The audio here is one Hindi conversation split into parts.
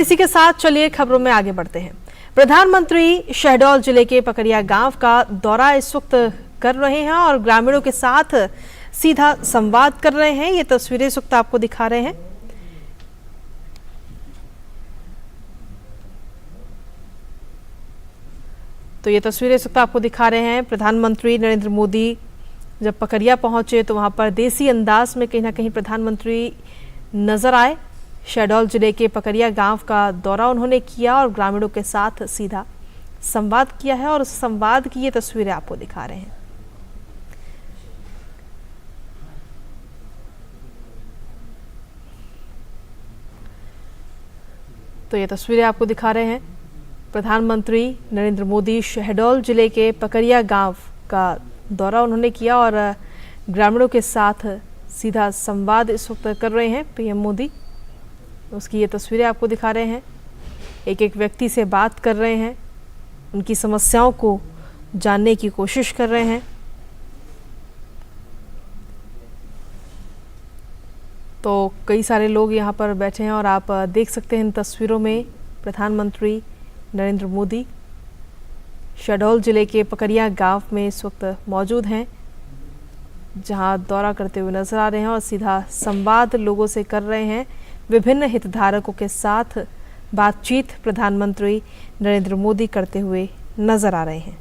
इसी के साथ चलिए खबरों में आगे बढ़ते हैं। प्रधानमंत्री शहडोल जिले के पकरिया गांव का दौरा इस वक्त कर रहे हैं और ग्रामीणों के साथ सीधा संवाद कर रहे हैं। ये तस्वीरें इस वक्त आपको दिखा रहे हैं। तो ये तस्वीरें इस वक्त आपको दिखा रहे हैं। प्रधानमंत्री नरेंद्र मोदी जब पकरिया पहुंचे तो वहां पर देसी अंदाज में कहीं ना कहीं प्रधानमंत्री नजर आए। शहडोल जिले के पकरिया गांव का दौरा उन्होंने किया और ग्रामीणों के साथ सीधा संवाद किया है और उस संवाद की ये तस्वीरें आपको दिखा रहे हैं। तो ये तस्वीरें आपको दिखा रहे हैं। प्रधानमंत्री नरेंद्र मोदी शहडोल जिले के पकरिया गांव का दौरा उन्होंने किया और ग्रामीणों के साथ सीधा संवाद इस वक्त कर रहे हैं पीएम मोदी। उसकी ये तस्वीरें आपको दिखा रहे हैं। एक एक व्यक्ति से बात कर रहे हैं, उनकी समस्याओं को जानने की कोशिश कर रहे हैं। तो कई सारे लोग यहाँ पर बैठे हैं और आप देख सकते हैं इन तस्वीरों में प्रधानमंत्री नरेंद्र मोदी शहडोल जिले के पकरिया गांव में इस वक्त मौजूद हैं, जहां दौरा करते हुए नजर आ रहे हैं और सीधा संवाद लोगों से कर रहे हैं। विभिन्न हितधारकों के साथ बातचीत प्रधानमंत्री नरेंद्र मोदी करते हुए नजर आ रहे हैं।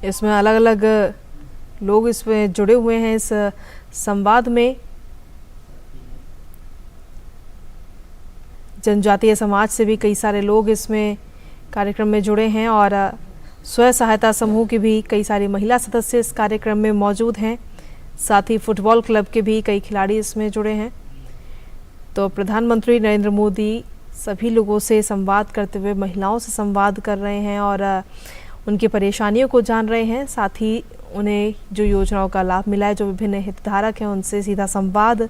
इसमें अलग अलग लोग इसमें जुड़े हुए हैं इस संवाद में। जनजातीय समाज से भी कई सारे लोग इसमें कार्यक्रम में जुड़े हैं और स्वयं सहायता समूह की भी कई सारी महिला सदस्य इस कार्यक्रम में मौजूद हैं। साथ ही फुटबॉल क्लब के भी कई खिलाड़ी इसमें जुड़े हैं। तो प्रधानमंत्री नरेंद्र मोदी सभी लोगों से संवाद करते हुए महिलाओं से संवाद कर रहे हैं और उनकी परेशानियों को जान रहे हैं। साथ ही उन्हें जो योजनाओं का लाभ मिला है, जो विभिन्न हितधारक हैं, उनसे सीधा संवाद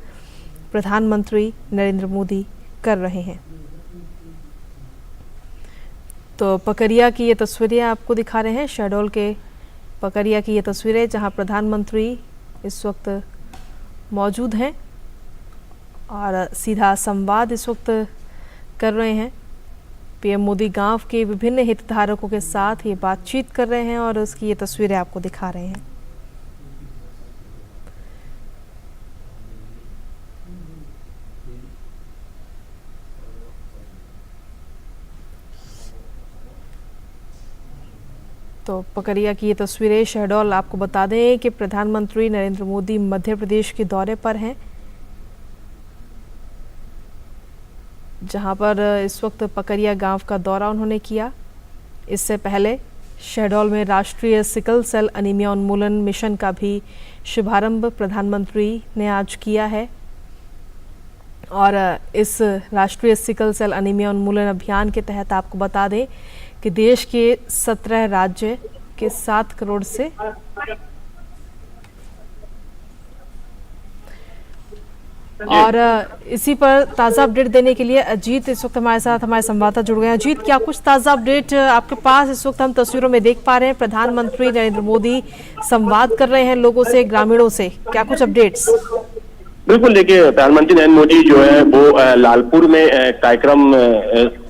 प्रधानमंत्री नरेंद्र मोदी कर रहे हैं। तो पकरिया की ये तस्वीरें आपको दिखा रहे हैं। शहडोल के पकरिया की ये तस्वीरें जहां प्रधानमंत्री इस वक्त मौजूद हैं और सीधा संवाद इस वक्त कर रहे हैं। पीएम मोदी गांव के विभिन्न हितधारकों के साथ ये बातचीत कर रहे हैं और उसकी ये तस्वीरें आपको दिखा रहे हैं। तो पकरिया की ये तस्वीरें शहडोल। आपको बता दें कि प्रधानमंत्री नरेंद्र मोदी मध्य प्रदेश के दौरे पर हैं, जहां पर इस वक्त पकरिया गांव का दौरा उन्होंने किया। इससे पहले शहडोल में राष्ट्रीय सिकल सेल अनीमिया उन्मूलन मिशन का भी शुभारंभ प्रधानमंत्री ने आज किया है और इस राष्ट्रीय सिकल सेल अनीमिया उन्मूलन अभियान के तहत आपको बता दें कि देश के 17 राज्य के 7 करोड़ से और इसी पर ताज़ा अपडेट देने के लिए अजीत इस वक्त हमारे साथ हमारे संवाददाता जुड़ गए हैं। अजीत, क्या कुछ ताज़ा अपडेट आपके पास इस वक्त हम तस्वीरों में देख पा रहे हैं? प्रधानमंत्री नरेंद्र मोदी संवाद कर रहे हैं लोगों से, ग्रामीणों से, क्या कुछ अपडेट्स? बिल्कुल, देखिए प्रधानमंत्री नरेंद्र मोदी जो है वो लालपुर में कार्यक्रम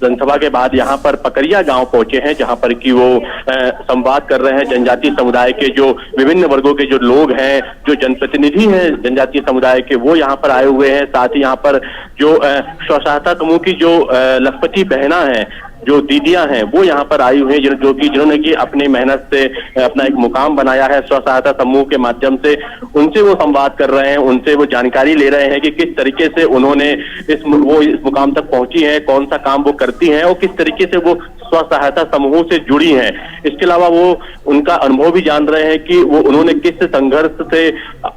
जनसभा के बाद यहाँ पर पकरिया गांव पहुंचे हैं, जहां पर कि वो संवाद कर रहे हैं जनजातीय समुदाय के जो विभिन्न वर्गों के जो लोग हैं, जो जनप्रतिनिधि हैं जनजातीय समुदाय के, वो यहाँ पर आए हुए हैं। साथ ही यहाँ पर जो स्व सहायता समूह की जो लखपति बहना है, जो दीदियां हैं, वो यहाँ पर आई हुई हैं, जिन्होंने की अपनी मेहनत से अपना एक मुकाम बनाया है स्व सहायता समूह के माध्यम से। उनसे वो संवाद कर रहे हैं, उनसे वो जानकारी ले रहे हैं कि किस तरीके से उन्होंने इस मुकाम तक पहुंची है, कौन सा काम वो करती हैं और किस तरीके से वो स्व सहायता समूहों से जुड़ी हैं। इसके अलावा वो उनका अनुभव भी जान रहे हैं कि वो उन्होंने किस संघर्ष से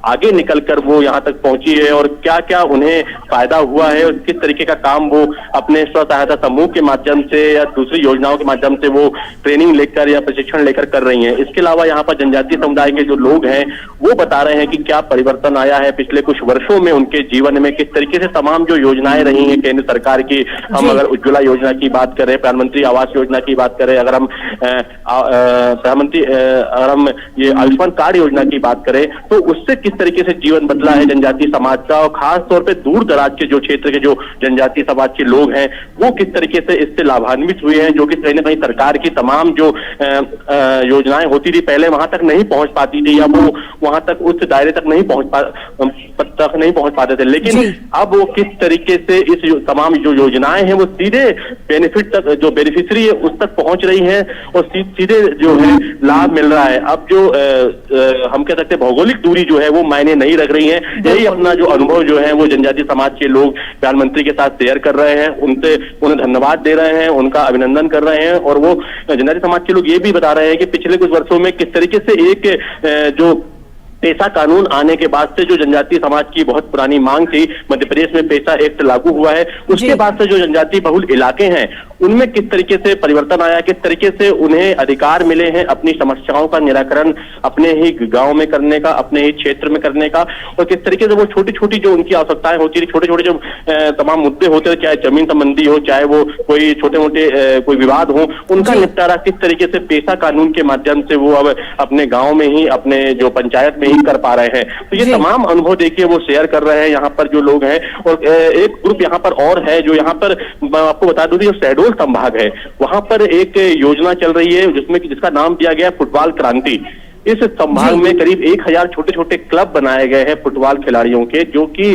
आगे निकलकर वो यहाँ तक पहुंची है और क्या क्या उन्हें फायदा हुआ है और किस तरीके का काम वो अपने स्व सहायता समूह के माध्यम से या दूसरी योजनाओं के माध्यम से वो ट्रेनिंग लेकर या प्रशिक्षण लेकर कर रही हैं। इसके अलावा यहाँ पर जनजातीय समुदाय के जो लोग हैं वो बता रहे हैं कि क्या परिवर्तन आया है पिछले कुछ वर्षों में उनके जीवन में, किस तरीके से तमाम जो योजनाएं रही हैं केंद्र सरकार की। हम अगर उज्ज्वला योजना की बात करें, प्रधानमंत्री आवास योजना की बात करें, अगर हम प्रधानमंत्री अगर हम ये आयुष्मान कार्ड योजना की बात करें, तो उससे किस तरीके से जीवन बदला है जनजातीय समाज का, और खास तौर पे दूर दराज के जो क्षेत्र के जो जनजातीय समाज के लोग हैं वो किस तरीके से इससे लाभान्वित हुए हैं, जो कि कहीं ना कहीं सरकार की तमाम जो योजनाएं होती थी पहले वहां तक नहीं पहुंच पाती थी, या वो वहां तक उस दायरे तक नहीं पहुंच पाते थे। लेकिन अब वो किस तरीके से इस तमाम जो योजनाएं हैं वो सीधे बेनिफिट तक, जो बेनिफिशियरी है उस तक पहुंच रही हैं और सीधे जो है लाभ मिल रहा है। अब जो हम कह सकते हैं भौगोलिक दूरी जो है वो मायने नहीं रख रही है। यही अपना जो अनुभव जो है वो जनजातीय समाज के लोग प्रधानमंत्री के साथ शेयर कर रहे हैं, उन्हें धन्यवाद दे रहे हैं, उनका अभिनंदन कर रहे हैं। और वो जनजातीय समाज के लोग ये भी बता रहे हैं कि पिछले कुछ वर्षों में किस तरीके से एक जो पेशा कानून आने के बाद से जो जनजातीय समाज की बहुत पुरानी मांग थी, मध्य प्रदेश में पेशा एक्ट लागू हुआ है, उसके बाद से जो जनजातीय बहुल इलाके हैं उनमें किस तरीके से परिवर्तन आया, किस तरीके से उन्हें अधिकार मिले हैं अपनी समस्याओं का निराकरण अपने ही गांव में करने का, अपने ही क्षेत्र में करने का, और किस तरीके से वो छोटी छोटी जो उनकी आवश्यकताएं होती थी, छोटे छोटे जो तमाम मुद्दे होते हैं, चाहे जमीन संबंधी हो, चाहे वो कोई छोटे मोटे कोई विवाद हो, उनका निपटारा किस तरीके से पेशा कानून के माध्यम से वो अब अपने गाँव में ही, अपने जो पंचायत में कर पा रहे हैं। तो ये तमाम अनुभव देखिए वो शेयर कर रहे हैं यहाँ पर जो लोग हैं। और एक ग्रुप यहाँ पर और है जो यहाँ पर मैं आपको बता दूं, जो शहडोल संभाग है वहां पर एक योजना चल रही है जिसका नाम दिया गया फुटबॉल क्रांति। इस संभाग में करीब 1000 छोटे छोटे क्लब बनाए गए हैं फुटबॉल खिलाड़ियों के, जो कि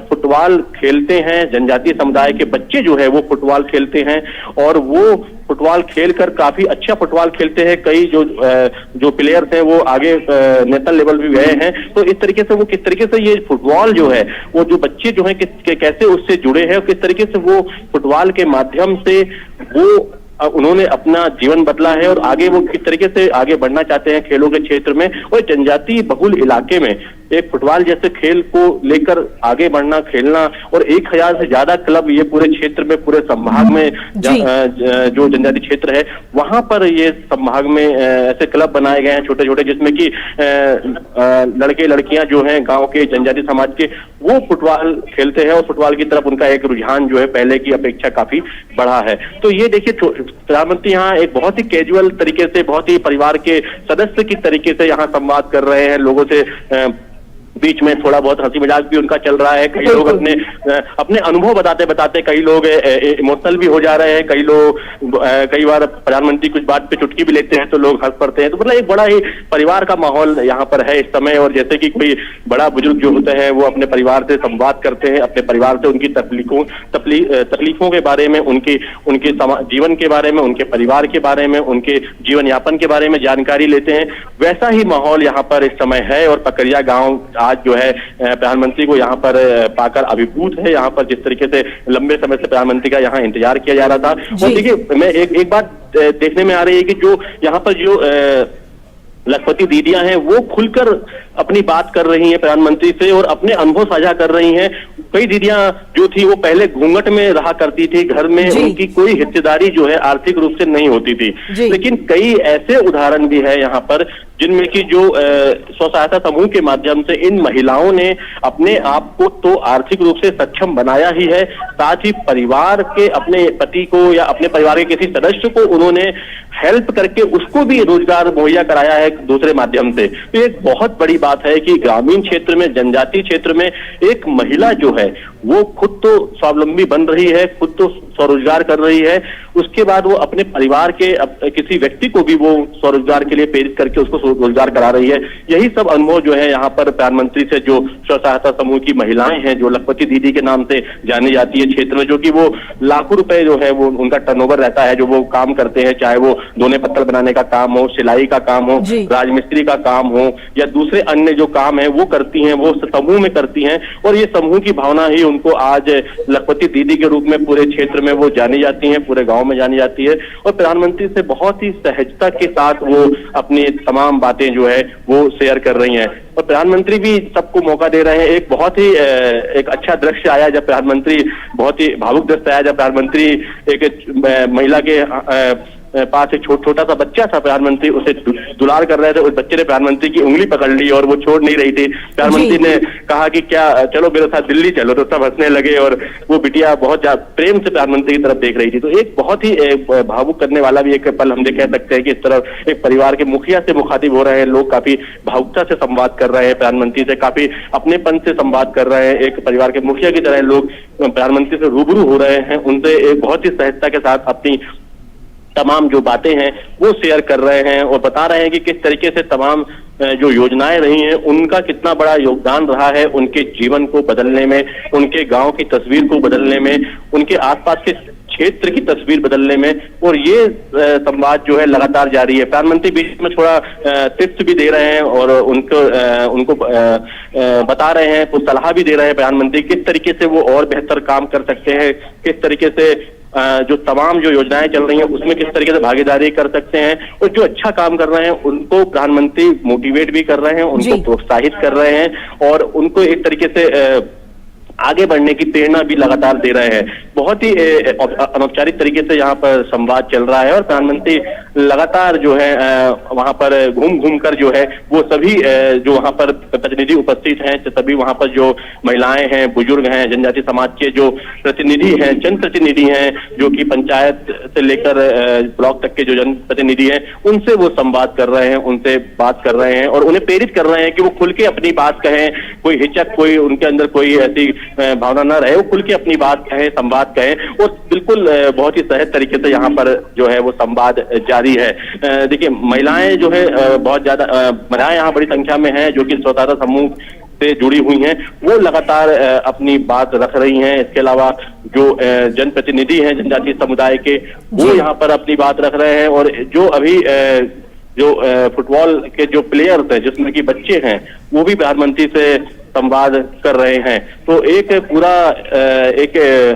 फुटबॉल खेलते हैं। जनजातीय समुदाय के बच्चे जो है वो फुटबॉल खेलते हैं और वो फुटबॉल खेलकर काफी अच्छा फुटबॉल खेलते हैं। कई जो प्लेयर्स हैं वो आगे नेशनल लेवल भी गए हैं। तो इस तरीके से वो किस तरीके से ये फुटबॉल जो है वो जो बच्चे जो है कैसे उससे जुड़े हैं और किस तरीके से वो फुटबॉल के माध्यम से वो उन्होंने अपना जीवन बदला है और आगे वो किस तरीके से आगे बढ़ना चाहते हैं खेलों के क्षेत्र में। और जनजातीय बहुल इलाके में एक फुटबॉल जैसे खेल को लेकर आगे बढ़ना, खेलना, और 1000 से ज्यादा क्लब ये पूरे क्षेत्र में, पूरे संभाग में जो जनजातीय क्षेत्र है वहां पर ये संभाग में ऐसे क्लब बनाए गए हैं छोटे छोटे, जिसमें कि लड़के लड़कियां जो हैं गांव के जनजातीय समाज के वो फुटबॉल खेलते हैं और फुटबॉल की तरफ उनका एक रुझान जो है पहले की अपेक्षा काफी बढ़ा है। तो ये देखिए प्रधानमंत्री यहाँ एक बहुत ही कैजुअल तरीके से, बहुत ही परिवार के सदस्य की तरीके से यहाँ संवाद कर रहे हैं लोगों से। बीच में थोड़ा बहुत हंसी मजाक भी उनका चल रहा है। कई लोग अपने अनुभव बताते बताते कई लोग इमोशनल भी हो जा रहे हैं। कई बार प्रधानमंत्री कुछ बात पे चुटकी भी लेते हैं तो लोग हंस पड़ते हैं। तो मतलब एक बड़ा ही परिवार का माहौल यहाँ पर है इस समय। और जैसे कि कोई बड़ा बुजुर्ग जो होते हैं वो अपने परिवार से संवाद करते हैं, अपने परिवार से उनकी तकलीफों के बारे में, उनके जीवन के बारे में, उनके परिवार के बारे में, उनके जीवन यापन के बारे में जानकारी लेते हैं। वैसा ही माहौल यहाँ पर इस समय है। और पकरिया गाँव आज जो है प्रधानमंत्री को यहाँ पर पाकर अभिभूत है। यहाँ पर जिस तरीके से लंबे समय से प्रधानमंत्री का यहाँ इंतजार किया जा रहा था। और देखिए मैं एक बात देखने में आ रही है कि जो यहाँ पर जो लखपति दीदियां हैं वो खुलकर अपनी बात कर रही हैं प्रधानमंत्री से और अपने अनुभव साझा कर रही हैं। कई दीदियां जो थी वो पहले घूंघट में रहा करती थी, घर में उनकी कोई हिस्सेदारी जो है आर्थिक रूप से नहीं होती थी। लेकिन कई ऐसे उदाहरण भी है यहाँ पर जिनमें कि जो स्व सहायता समूह के माध्यम से इन महिलाओं ने अपने आप को तो आर्थिक रूप से सक्षम बनाया ही है, साथ ही परिवार के अपने पति को या अपने परिवार के किसी सदस्य को उन्होंने हेल्प करके उसको भी रोजगार मुहैया कराया है दूसरे माध्यम से। तो एक बहुत बड़ी बात है कि ग्रामीण क्षेत्र में, जनजातीय क्षेत्र में एक महिला जो है वो खुद तो स्वावलंबी बन रही है, खुद तो स्वरोजगार कर रही है, उसके बाद वो अपने परिवार के किसी व्यक्ति को भी वो स्वरोजगार के लिए प्रेरित करके उसको रोजगार करा रही है। यही सब अनुभव जो है यहाँ पर प्रधानमंत्री से जो स्व सहायता समूह की महिलाएं हैं जो लखपति दीदी के नाम से जानी जाती है क्षेत्र में, जो कि वो लाखों रुपए जो है वो उनका टर्नओवर रहता है जो वो काम करते हैं, चाहे वो दोने पत्तल बनाने का काम हो, सिलाई का काम हो, राजमिस्त्री का काम हो या दूसरे अन्य जो काम है वो करती हैं, वो समूह में करती हैं। और ये समूह की भावना ही उनको आज लखपति दीदी के रूप में पूरे क्षेत्र में वो जानी जाती हैं, पूरे गांव में जानी जाती है। और प्रधानमंत्री से बहुत ही सहजता के साथ वो अपनी तमाम बातें जो है वो शेयर कर रही हैं और प्रधानमंत्री भी सबको मौका दे रहे हैं। एक बहुत ही एक अच्छा दृश्य आया जब प्रधानमंत्री, बहुत ही भावुक दृश्य आया जब प्रधानमंत्री एक महिला के पास एक छोटा सा बच्चा था, प्रधानमंत्री उसे दुलार कर रहे थे, उस बच्चे ने प्रधानमंत्री की उंगली पकड़ ली और वो छोड़ नहीं रही थी। प्रधानमंत्री ने कहा कि क्या चलो मेरे साथ दिल्ली चलो, तो सब हंसने लगे और वो बिटिया बहुत ज्यादा प्रेम से प्रधानमंत्री की तरफ देख रही थी। तो एक बहुत ही भावुक करने वाला भी एक पल हम कह सकते हैं कि इस तरह एक परिवार के मुखिया से मुखातिब हो रहे हैं लोग, काफी भावुकता से संवाद कर रहे हैं प्रधानमंत्री से, काफी अपनेपन से संवाद कर रहे हैं, एक परिवार के मुखिया की तरह लोग प्रधानमंत्री से रूबरू हो रहे हैं, उनसे एक बहुत ही सहजता के साथ अपनी तमाम जो बातें हैं वो शेयर कर रहे हैं और बता रहे हैं कि किस तरीके से तमाम जो योजनाएं रही हैं उनका कितना बड़ा योगदान रहा है उनके जीवन को बदलने में, उनके गांव की तस्वीर को बदलने में, उनके आसपास के क्षेत्र की तस्वीर बदलने में। और ये संवाद जो है लगातार जारी है। प्रधानमंत्री बीच में थोड़ा टिप्स भी दे रहे हैं और उनको बता रहे हैं, कुछ सलाह भी दे रहे हैं प्रधानमंत्री किस तरीके से वो और बेहतर काम कर सकते हैं, किस तरीके से जो तमाम जो योजनाएं चल रही हैं उसमें किस तरीके से भागीदारी कर सकते हैं, और जो अच्छा काम कर रहे हैं उनको प्रधानमंत्री मोटिवेट भी कर रहे हैं, उनको प्रोत्साहित कर रहे हैं और उनको एक तरीके से आगे बढ़ने की प्रेरणा भी लगातार दे रहे हैं। बहुत ही अनौपचारिक तरीके से यहाँ पर संवाद चल रहा है और प्रधानमंत्री लगातार जो है वहां पर घूम घूम कर जो है वो सभी जो वहां पर प्रतिनिधि उपस्थित हैं, सभी वहां पर जो महिलाएं हैं, बुजुर्ग हैं, जनजाति समाज के जो प्रतिनिधि हैं, जनप्रतिनिधि हैं, जो कि पंचायत से लेकर ब्लॉक तक के जो जनप्रतिनिधि हैं, उनसे वो संवाद कर रहे हैं, उनसे बात कर रहे हैं और उन्हें प्रेरित कर रहे हैं कि वो खुल के अपनी बात कहें, कोई हिचक, कोई उनके अंदर कोई ऐसी भावना न रहे, वो खुल के अपनी बात कहें, संवाद कहें। और बिल्कुल बहुत ही सहज तरीके से यहाँ पर जो है वो संवाद जारी है। देखिए महिलाएं जो है बहुत ज्यादा महिलाएं यहाँ बड़ी संख्या में हैं जो कि स्वतंत्रता समूह से जुड़ी हुई हैं, वो लगातार अपनी बात रख रही हैं। इसके अलावा जो जनप्रतिनिधि हैं जनजातीय समुदाय के, वो यहाँ पर अपनी बात रख रहे हैं और जो अभी जो फुटबॉल के जो प्लेयर्स हैं जिसमें कि बच्चे हैं, वो भी प्रधानमंत्री से संवाद कर रहे हैं। तो एक पूरा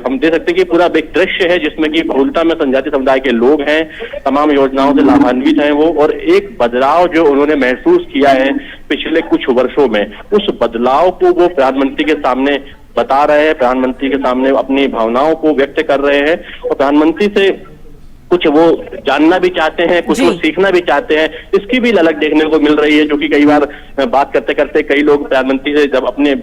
हम दे सकते हैं कि पूरा एक दृश्य है जिसमें कि बहुलता में जनजातीय समुदाय के लोग हैं, तमाम योजनाओं से लाभान्वित हैं वो, और एक बदलाव जो उन्होंने महसूस किया है पिछले कुछ वर्षों में, उस बदलाव को वो प्रधानमंत्री के सामने बता रहे हैं, प्रधानमंत्री के सामने अपनी भावनाओं को व्यक्त कर रहे हैं और प्रधानमंत्री से कुछ वो जानना भी चाहते हैं, कुछ वो सीखना भी चाहते हैं। इसकी भी झलक देखने को मिल रही है, जो कि कई बार बात करते करते कई लोग प्रधानमंत्री से जब अपने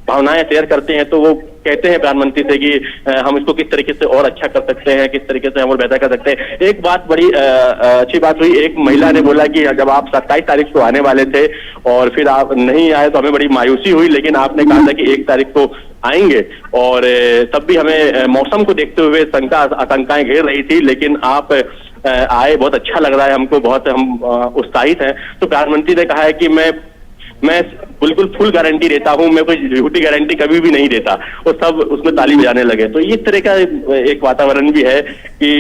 भावनाएं शेयर करते हैं तो वो कहते हैं प्रधानमंत्री से कि हम इसको किस तरीके से और अच्छा कर सकते हैं, किस तरीके से हम और बेहतर कर सकते हैं। एक बात बड़ी अच्छी बात हुई, एक महिला ने बोला कि जब आप 27 तारीख को आने वाले थे और फिर आप नहीं आए तो हमें बड़ी मायूसी हुई, लेकिन आपने कहा था कि 1 तारीख को आएंगे और तब भी हमें मौसम को देखते हुए आशंकाएं घेर रही थी, लेकिन आप आए, बहुत अच्छा लग रहा है हमको, बहुत हम उत्साहित हैं। तो प्रधानमंत्री ने कहा है कि मैं बिल्कुल फुल गारंटी देता हूं, मैं कोई झूठी गारंटी कभी भी नहीं देता, और सब उसमें ताली बजाने लगे। तो इस तरह का एक वातावरण भी है कि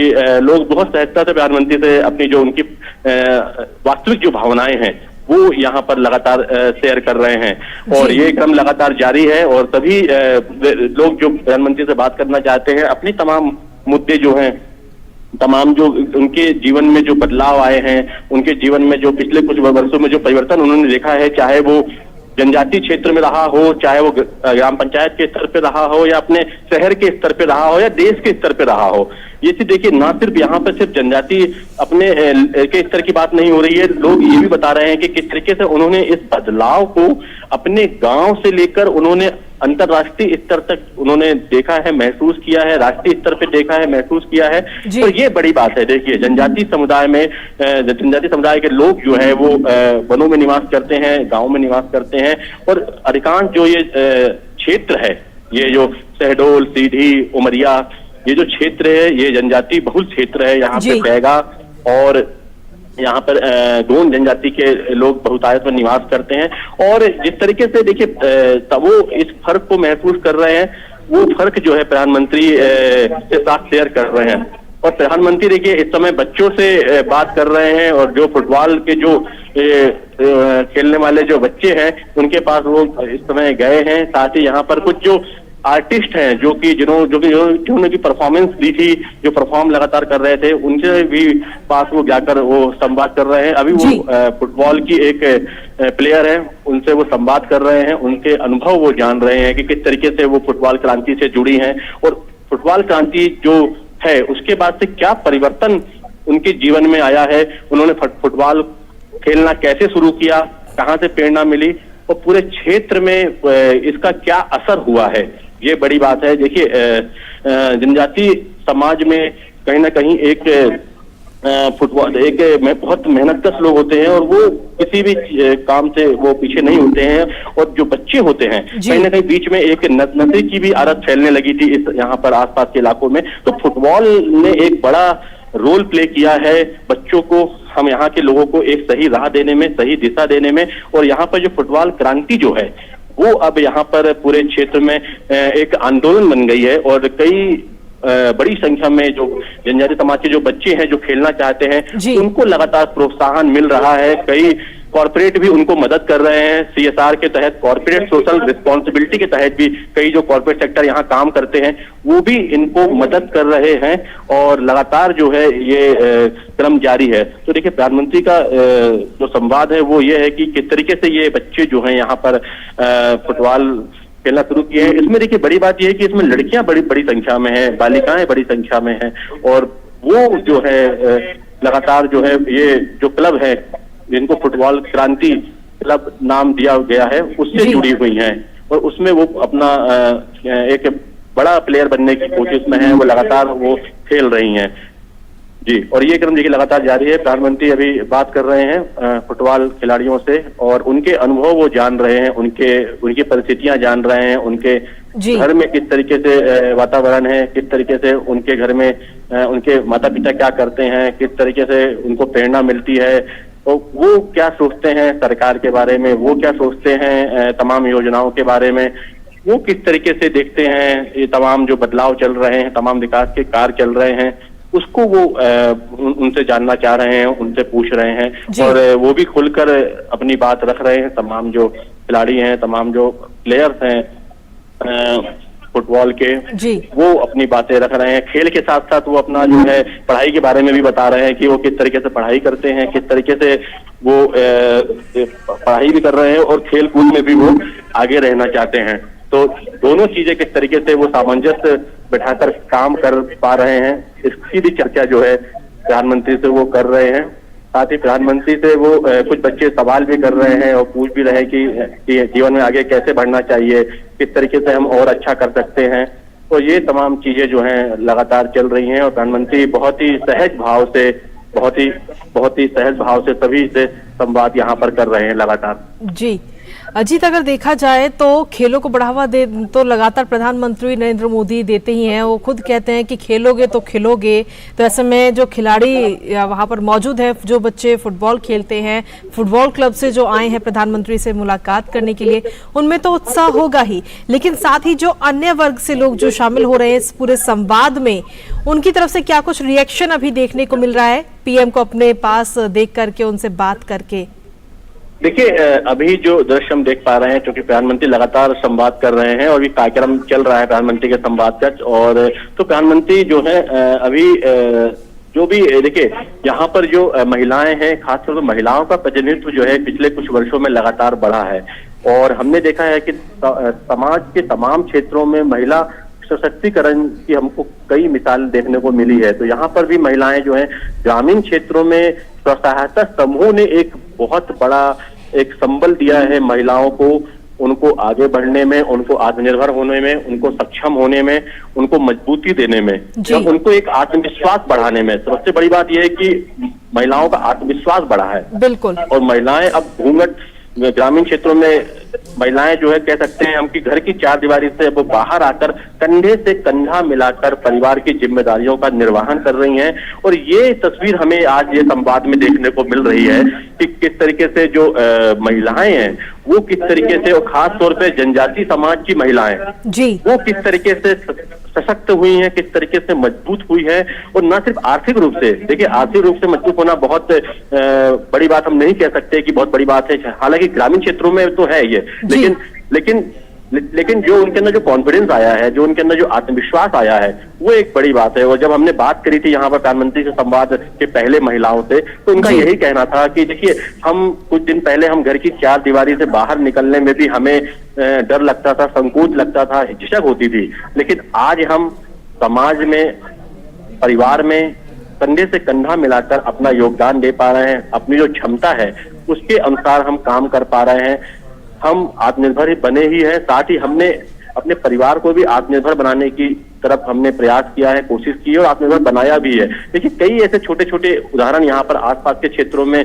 लोग बहुत सहजता से प्रधानमंत्री से अपनी जो उनकी वास्तविक जो भावनाएं हैं वो यहाँ पर लगातार शेयर कर रहे हैं और ये क्रम लगातार जारी है और सभी लोग जो प्रधानमंत्री से बात करना चाहते हैं, अपनी तमाम मुद्दे जो हैं, तमाम जो उनके जीवन में जो बदलाव आए हैं, उनके जीवन में जो पिछले कुछ वर्षों में जो परिवर्तन उन्होंने देखा है, चाहे वो जनजातीय क्षेत्र में रहा हो, चाहे वो ग्राम पंचायत के स्तर पे रहा हो या अपने शहर के स्तर पे रहा हो या देश के स्तर पे रहा हो, ये चीज देखिए, ना सिर्फ यहाँ पर सिर्फ जनजाति अपने के स्तर की बात नहीं हो रही है, लोग ये भी बता रहे हैं कि किस तरीके से उन्होंने इस बदलाव को अपने गांव से लेकर उन्होंने अंतर्राष्ट्रीय स्तर तक उन्होंने देखा है, महसूस किया है, राष्ट्रीय स्तर पे देखा है, महसूस किया है। तो ये बड़ी बात है। देखिए जनजातीय समुदाय में जनजातीय समुदाय के लोग जो है वो वनों में निवास करते हैं, गाँव में निवास करते हैं और अधिकांश जो ये क्षेत्र है, ये जो शहडोल, सीधी, उमरिया, ये जो क्षेत्र है ये जनजाति बहुल क्षेत्र है। यहाँ पे बैगा और यहाँ पर गोंड जनजाति के लोग बहुतायत में निवास करते हैं और जिस तरीके से देखिए वो इस फर्क को महसूस कर रहे हैं, वो फर्क जो है प्रधानमंत्री के साथ शेयर कर रहे हैं। और प्रधानमंत्री देखिए इस समय बच्चों से बात कर रहे हैं और जो फुटबॉल के जो खेलने वाले जो बच्चे हैं उनके पास वो इस समय गए हैं। साथ ही यहाँ पर कुछ जो आर्टिस्ट हैं जिन्होंने की परफॉर्मेंस दी थी, जो परफॉर्म लगातार कर रहे थे, उनसे भी पास वो जाकर वो संवाद कर रहे हैं। अभी वो फुटबॉल की एक प्लेयर है, उनसे वो संवाद कर रहे हैं, उनके अनुभव वो जान रहे हैं कि किस तरीके से वो फुटबॉल क्रांति से जुड़ी हैं और फुटबॉल क्रांति जो है उसके बाद से क्या परिवर्तन उनके जीवन में आया है, उन्होंने फुटबॉल खेलना कैसे शुरू किया, कहां से प्रेरणा मिली और पूरे क्षेत्र में इसका क्या असर हुआ है, ये बड़ी बात है। देखिए जनजाति समाज में कहीं ना कहीं एक फुटबॉल बहुत मेहनतकश लोग होते हैं और वो किसी भी काम से वो पीछे नहीं होते हैं। और जो बच्चे होते हैं कहीं ना कहीं बीच में एक नशे की भी आदत फैलने लगी थी इस यहाँ पर आसपास के इलाकों में, तो फुटबॉल ने एक बड़ा रोल प्ले किया है बच्चों को, हम यहाँ के लोगों को एक सही राह देने में, सही दिशा देने में। और यहाँ पर जो फुटबॉल क्रांति जो है वो अब यहाँ पर पूरे क्षेत्र में एक आंदोलन बन गई है और कई बड़ी संख्या में जो जनजाति समाज के जो बच्चे हैं जो खेलना चाहते हैं उनको लगातार प्रोत्साहन मिल रहा है। कई कॉर्पोरेट भी उनको मदद कर रहे हैं, CSR के तहत, कॉर्पोरेट सोशल रिस्पॉन्सिबिलिटी के तहत भी कई जो कॉर्पोरेट सेक्टर यहाँ काम करते हैं वो भी इनको मदद कर रहे हैं और लगातार जो है ये क्रम जारी है। तो देखिए प्रधानमंत्री का जो संवाद है वो ये है कि किस तरीके से ये बच्चे जो हैं यहाँ पर फुटबॉल खेलना शुरू किए हैं। इसमें देखिए बड़ी बात यह है कि इसमें लड़कियां बड़ी संख्या में हैं, बालिकाएं बड़ी संख्या में हैं और वो जो है लगातार जो है ये जो क्लब है जिनको फुटबॉल क्रांति क्लब नाम दिया गया है उससे जुड़ी हुई हैं और उसमें वो अपना एक बड़ा प्लेयर बनने की कोशिश में है, वो लगातार वो खेल रही हैं जी। और ये क्रम देखिए लगातार जारी है। प्रधानमंत्री अभी बात कर रहे हैं फुटबॉल खिलाड़ियों से और उनके अनुभव वो जान रहे हैं, उनकी परिस्थितियां जान रहे हैं, उनके घर में किस तरीके से वातावरण है, किस तरीके से उनके घर में उनके माता पिता क्या करते हैं, किस तरीके से उनको प्रेरणा मिलती है, तो वो क्या सोचते हैं सरकार के बारे में, वो क्या सोचते हैं तमाम योजनाओं के बारे में, वो किस तरीके से देखते हैं ये तमाम जो बदलाव चल रहे हैं, तमाम विकास के कार्य चल रहे हैं, उसको वो उनसे जानना चाह रहे हैं, उनसे पूछ रहे हैं और वो भी खुलकर अपनी बात रख रहे हैं। तमाम जो खिलाड़ी हैं, तमाम जो प्लेयर्स हैं फुटबॉल के वो अपनी बातें रख रहे हैं। खेल के साथ साथ वो अपना जो है पढ़ाई के बारे में भी बता रहे हैं कि वो किस तरीके से पढ़ाई करते हैं, किस तरीके से वो पढ़ाई भी कर रहे हैं और खेल कूद में भी वो आगे रहना चाहते हैं। तो दोनों चीजें किस तरीके से वो सामंजस्य बैठाकर काम कर पा रहे हैं, इसकी भी चर्चा जो है प्रधानमंत्री से वो कर रहे हैं। साथ ही प्रधानमंत्री से वो कुछ बच्चे सवाल भी कर रहे हैं और पूछ भी रहे हैं कि जीवन में आगे कैसे बढ़ना चाहिए, किस तरीके से हम और अच्छा कर सकते हैं। तो ये तमाम चीजें जो हैं लगातार चल रही हैं और प्रधानमंत्री बहुत ही सहज भाव से सभी से संवाद यहाँ पर कर रहे हैं लगातार। जी अजीत, अगर देखा जाए तो खेलों को बढ़ावा दे तो लगातार प्रधानमंत्री नरेंद्र मोदी देते ही हैं। वो खुद कहते हैं कि खेलोगे तो खिलोगे। तो ऐसे में जो खिलाड़ी वहां पर मौजूद है, जो बच्चे फुटबॉल खेलते हैं, फुटबॉल क्लब से जो आए हैं प्रधानमंत्री से मुलाकात करने के लिए, उनमें तो उत्साह होगा ही, लेकिन साथ ही जो अन्य वर्ग से लोग जो शामिल हो रहे हैं इस पूरे संवाद में, उनकी तरफ से क्या कुछ रिएक्शन अभी देखने को मिल रहा है पीएम को अपने पास देख करके, उनसे बात करके? देखिए अभी जो दृश्य हम देख पा रहे हैं, क्योंकि प्रधानमंत्री लगातार संवाद कर रहे हैं और भी कार्यक्रम चल रहा है प्रधानमंत्री के संवाद का, और तो प्रधानमंत्री जो है अभी जो भी देखिए यहाँ पर जो महिलाएं हैं, खासतौर पर महिलाओं का प्रतिनिधित्व जो है पिछले कुछ वर्षों में लगातार बढ़ा है और हमने देखा है कि समाज के तमाम क्षेत्रों में महिला सशक्तिकरण की हमको कई मिसाल देखने को मिली है। तो यहाँ पर भी महिलाएं जो हैं ग्रामीण क्षेत्रों में स्वसहायता समूह ने एक बहुत बड़ा एक संबल दिया है महिलाओं को, उनको आगे बढ़ने में, उनको आत्मनिर्भर होने में, उनको सक्षम होने में, उनको मजबूती देने में, उनको एक आत्मविश्वास बढ़ाने में। सबसे बड़ी बात यह है कि महिलाओं का आत्मविश्वास बढ़ा है। बिल्कुल। और महिलाएं अब घूंघट ग्रामीण क्षेत्रों में महिलाएं जो है कह सकते हैं हम कि घर की चार दीवारी से अब बाहर आकर कंधे से कंधा मिलाकर परिवार की जिम्मेदारियों का निर्वहन कर रही हैं। और ये तस्वीर हमें आज ये संवाद में देखने को मिल रही है कि किस तरीके से जो महिलाएं हैं वो किस तरीके से, और खास तौर पे जनजाति समाज की महिलाएं जी वो किस तरीके से सशक्त हुई हैं, किस तरीके से मजबूत हुई है। और न सिर्फ आर्थिक रूप से, देखिए आर्थिक रूप से मजबूत होना बहुत बड़ी बात हम नहीं कह सकते कि बहुत बड़ी बात है, हालांकि ग्रामीण क्षेत्रों में तो है ये, लेकिन जो उनके अंदर जो कॉन्फिडेंस आया है, जो उनके अंदर जो आत्मविश्वास आया है, वो एक बड़ी बात है। और जब हमने बात करी थी यहाँ पर प्रधानमंत्री से संवाद के पहले महिलाओं से, तो उनका यही कहना था कि देखिए हम कुछ दिन पहले हम घर की चार दीवारी से बाहर निकलने में भी हमें डर लगता था, संकोच लगता था, हिचक होती थी, लेकिन आज हम समाज में परिवार में कंधे से कंधा मिलाकर अपना योगदान दे पा रहे हैं, अपनी जो क्षमता है उसके अनुसार हम काम कर पा रहे हैं। हम आत्मनिर्भर बने ही हैं, साथ ही हमने अपने परिवार को भी आत्मनिर्भर बनाने की तरफ हमने प्रयास किया है, कोशिश की है और आत्मनिर्भर बनाया भी है। देखिए कई ऐसे छोटे छोटे उदाहरण यहाँ पर आसपास के क्षेत्रों में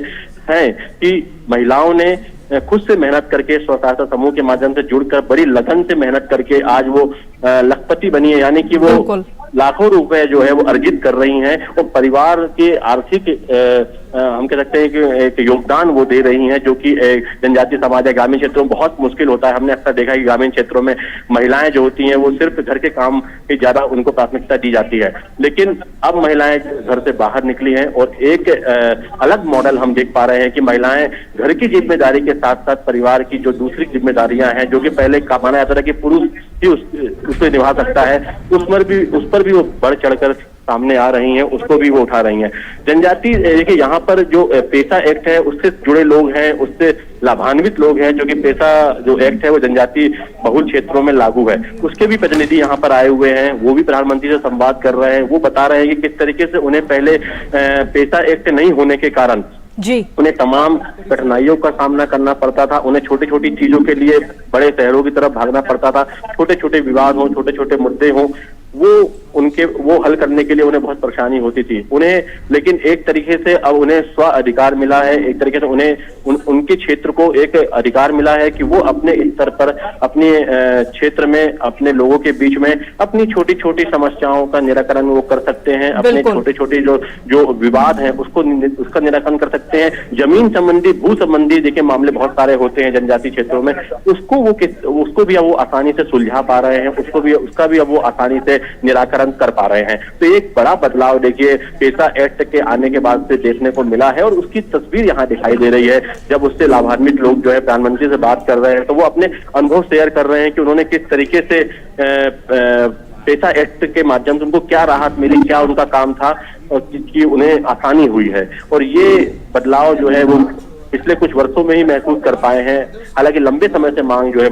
हैं कि महिलाओं ने खुद से मेहनत करके स्व सहायता समूह के माध्यम से जुड़कर बड़ी लगन से मेहनत करके आज वो लखपति बनी है, यानी कि वो लाखों रुपए जो है वो अर्जित कर रही हैं और परिवार के आर्थिक हम कह सकते हैं कि एक योगदान वो दे रही हैं, जो कि जनजातीय समाज या ग्रामीण क्षेत्रों में बहुत मुश्किल होता है। हमने अक्सर देखा है कि ग्रामीण क्षेत्रों में महिलाएं जो होती हैं वो सिर्फ घर के काम ही ज्यादा उनको प्राथमिकता दी जाती है, लेकिन अब महिलाएं घर से बाहर निकली हैं और एक अलग मॉडल हम देख पा रहे हैं कि महिलाएं घर की जिम्मेदारी के साथ साथ परिवार की जो दूसरी जिम्मेदारियां हैं, जो कि पहले माना जाता था कि पुरुष ही उसको निभा सकता है, उस पर भी वो बढ़ चढ़कर सामने आ रही हैं, उसको भी वो उठा रही हैं। जनजाति देखिए यहाँ पर जो पेशा एक्ट है उससे जुड़े लोग हैं, उससे लाभान्वित लोग हैं, जो कि पेशा जो एक्ट है वो जनजाति बहुल क्षेत्रों में लागू है, उसके भी प्रतिनिधि यहाँ पर आए हुए हैं। वो भी प्रधानमंत्री से संवाद कर रहे हैं। वो बता रहे हैं कि किस तरीके से उन्हें पहले पेशा एक्ट नहीं होने के कारण जी उन्हें तमाम कठिनाइयों का सामना करना पड़ता था। उन्हें छोटी छोटी चीजों के लिए बड़े शहरों की तरफ भागना पड़ता था। छोटे छोटे विवाद हो, छोटे छोटे मुद्दे हो, वो हल करने के लिए उन्हें बहुत परेशानी होती थी उन्हें। लेकिन एक तरीके से अब उन्हें स्व अधिकार मिला है, एक तरीके से उन्हें उनके क्षेत्र को एक अधिकार मिला है कि वो अपने स्तर पर अपने क्षेत्र में अपने लोगों के बीच में अपनी छोटी छोटी समस्याओं का निराकरण वो कर सकते हैं। अपने छोटे छोटे जो विवाद हैं उसका निराकरण कर सकते हैं। जमीन संबंधी, भू संबंधी देखिए मामले बहुत सारे होते हैं जनजातीय क्षेत्रों में, उसको भी अब वो आसानी से सुलझा पा रहे हैं, उसका भी अब वो आसानी से निराकरण कर पा रहे हैं। तो एक बड़ा बदलाव देखिए पेशा एक्ट के आने के बाद से देखने को मिला है और उसकी तस्वीर यहाँ दिखाई दे रही है। जब उससे लाभान्वित लोग जो है प्रधानमंत्री से बात कर रहे हैं तो वो अपने अनुभव शेयर कर रहे हैं कि उन्होंने किस तरीके से पेशा एक्ट के माध्यम से उनको क्या राहत मिली, क्या उनका काम था और जिसकी उन्हें आसानी हुई है। और ये बदलाव जो है वो पिछले कुछ वर्षों में ही महसूस कर पाए हैं। हालांकि लंबे समय से मांग जो है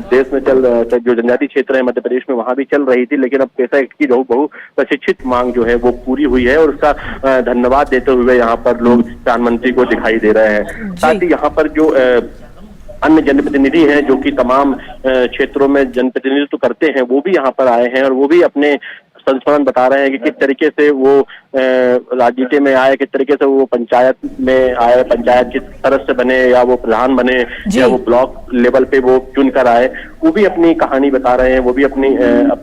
देश में जो जनजातीय क्षेत्र है मध्य प्रदेश में वहां भी चल रही थी, लेकिन अब पेशा एक्ट की बहु प्रशिक्षित मांग जो है वो पूरी हुई है और उसका धन्यवाद देते हुए यहाँ पर लोग प्रधानमंत्री को दिखाई दे रहे हैं। साथ ही यहाँ पर जो अन्य जनप्रतिनिधि हैं जो कि तमाम क्षेत्रों में जनप्रतिनिधित्व करते हैं वो भी यहाँ पर आए हैं और वो भी अपने संस्मरण बता रहे हैं कि किस तरीके से वो राजनीति में आए, किस तरीके से वो पंचायत में आए, पंचायत के सदस्य बने या वो प्रधान बने या वो ब्लॉक लेवल पे वो चुन कर आए। वो भी अपनी कहानी बता रहे हैं, वो भी अपने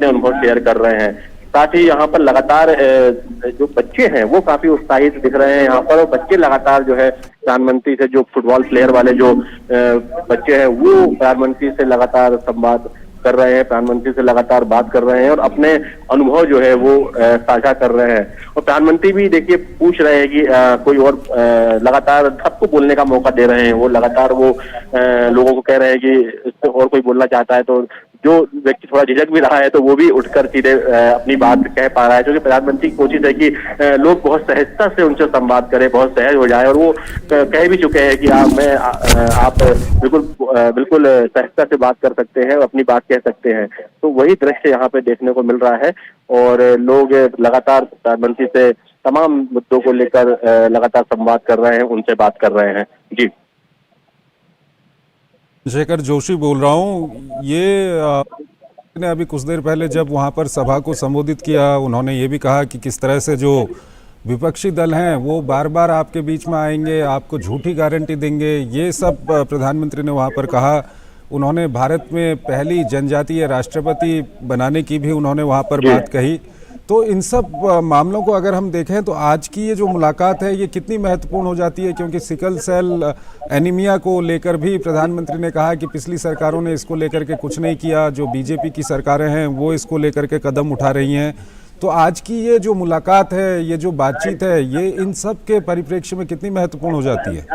अनुभव शेयर कर रहे हैं। साथ ही यहाँ पर लगातार जो बच्चे हैं वो काफी उत्साहित दिख रहे हैं यहाँ पर, और बच्चे लगातार जो है प्रधानमंत्री से, जो फुटबॉल प्लेयर वाले जो बच्चे हैं वो प्रधानमंत्री से लगातार संवाद कर रहे हैं, प्रधानमंत्री से लगातार बात कर रहे हैं और अपने अनुभव जो है वो साझा कर रहे हैं। और प्रधानमंत्री भी देखिए पूछ रहे हैं कि कोई और लगातार सबको बोलने का मौका दे रहे हैं। वो लगातार वो लोगों को कह रहे हैं कि और कोई बोलना चाहता है तो जो व्यक्ति थोड़ा झिझक भी रहा है तो वो भी उठकर सीधे अपनी बात कह पा रहा है, क्योंकि प्रधानमंत्री की कोशिश है कि लोग बहुत सहजता से उनसे संवाद करें, बहुत सहज हो जाए। और वो कह भी चुके हैं कि आप बिल्कुल सहजता से बात कर सकते हैं और अपनी बात कह सकते हैं। तो वही दृश्य यहाँ पे देखने को मिल रहा है और लोग लगातार प्रधानमंत्री से तमाम मुद्दों को लेकर लगातार संवाद कर रहे हैं, उनसे बात कर रहे हैं। जी, शेखर जोशी बोल रहा हूँ। ये ने अभी कुछ देर पहले जब वहाँ पर सभा को संबोधित किया, उन्होंने ये भी कहा कि किस तरह से जो विपक्षी दल हैं वो बार बार आपके बीच में आएंगे, आपको झूठी गारंटी देंगे, ये सब प्रधानमंत्री ने वहाँ पर कहा। उन्होंने भारत में पहली जनजातीय राष्ट्रपति बनाने की भी उन्होंने वहाँ पर बात कही। तो इन सब मामलों को अगर हम देखें तो आज की ये जो मुलाकात है ये कितनी महत्वपूर्ण हो जाती है, क्योंकि सिकल सेल एनीमिया को लेकर भी प्रधानमंत्री ने कहा कि पिछली सरकारों ने इसको लेकर के कुछ नहीं किया, जो बीजेपी की सरकारें हैं वो इसको लेकर के कदम उठा रही हैं। तो आज की ये जो मुलाकात है, ये जो बातचीत है, ये इन सब के परिप्रेक्ष्य में कितनी महत्वपूर्ण हो जाती है?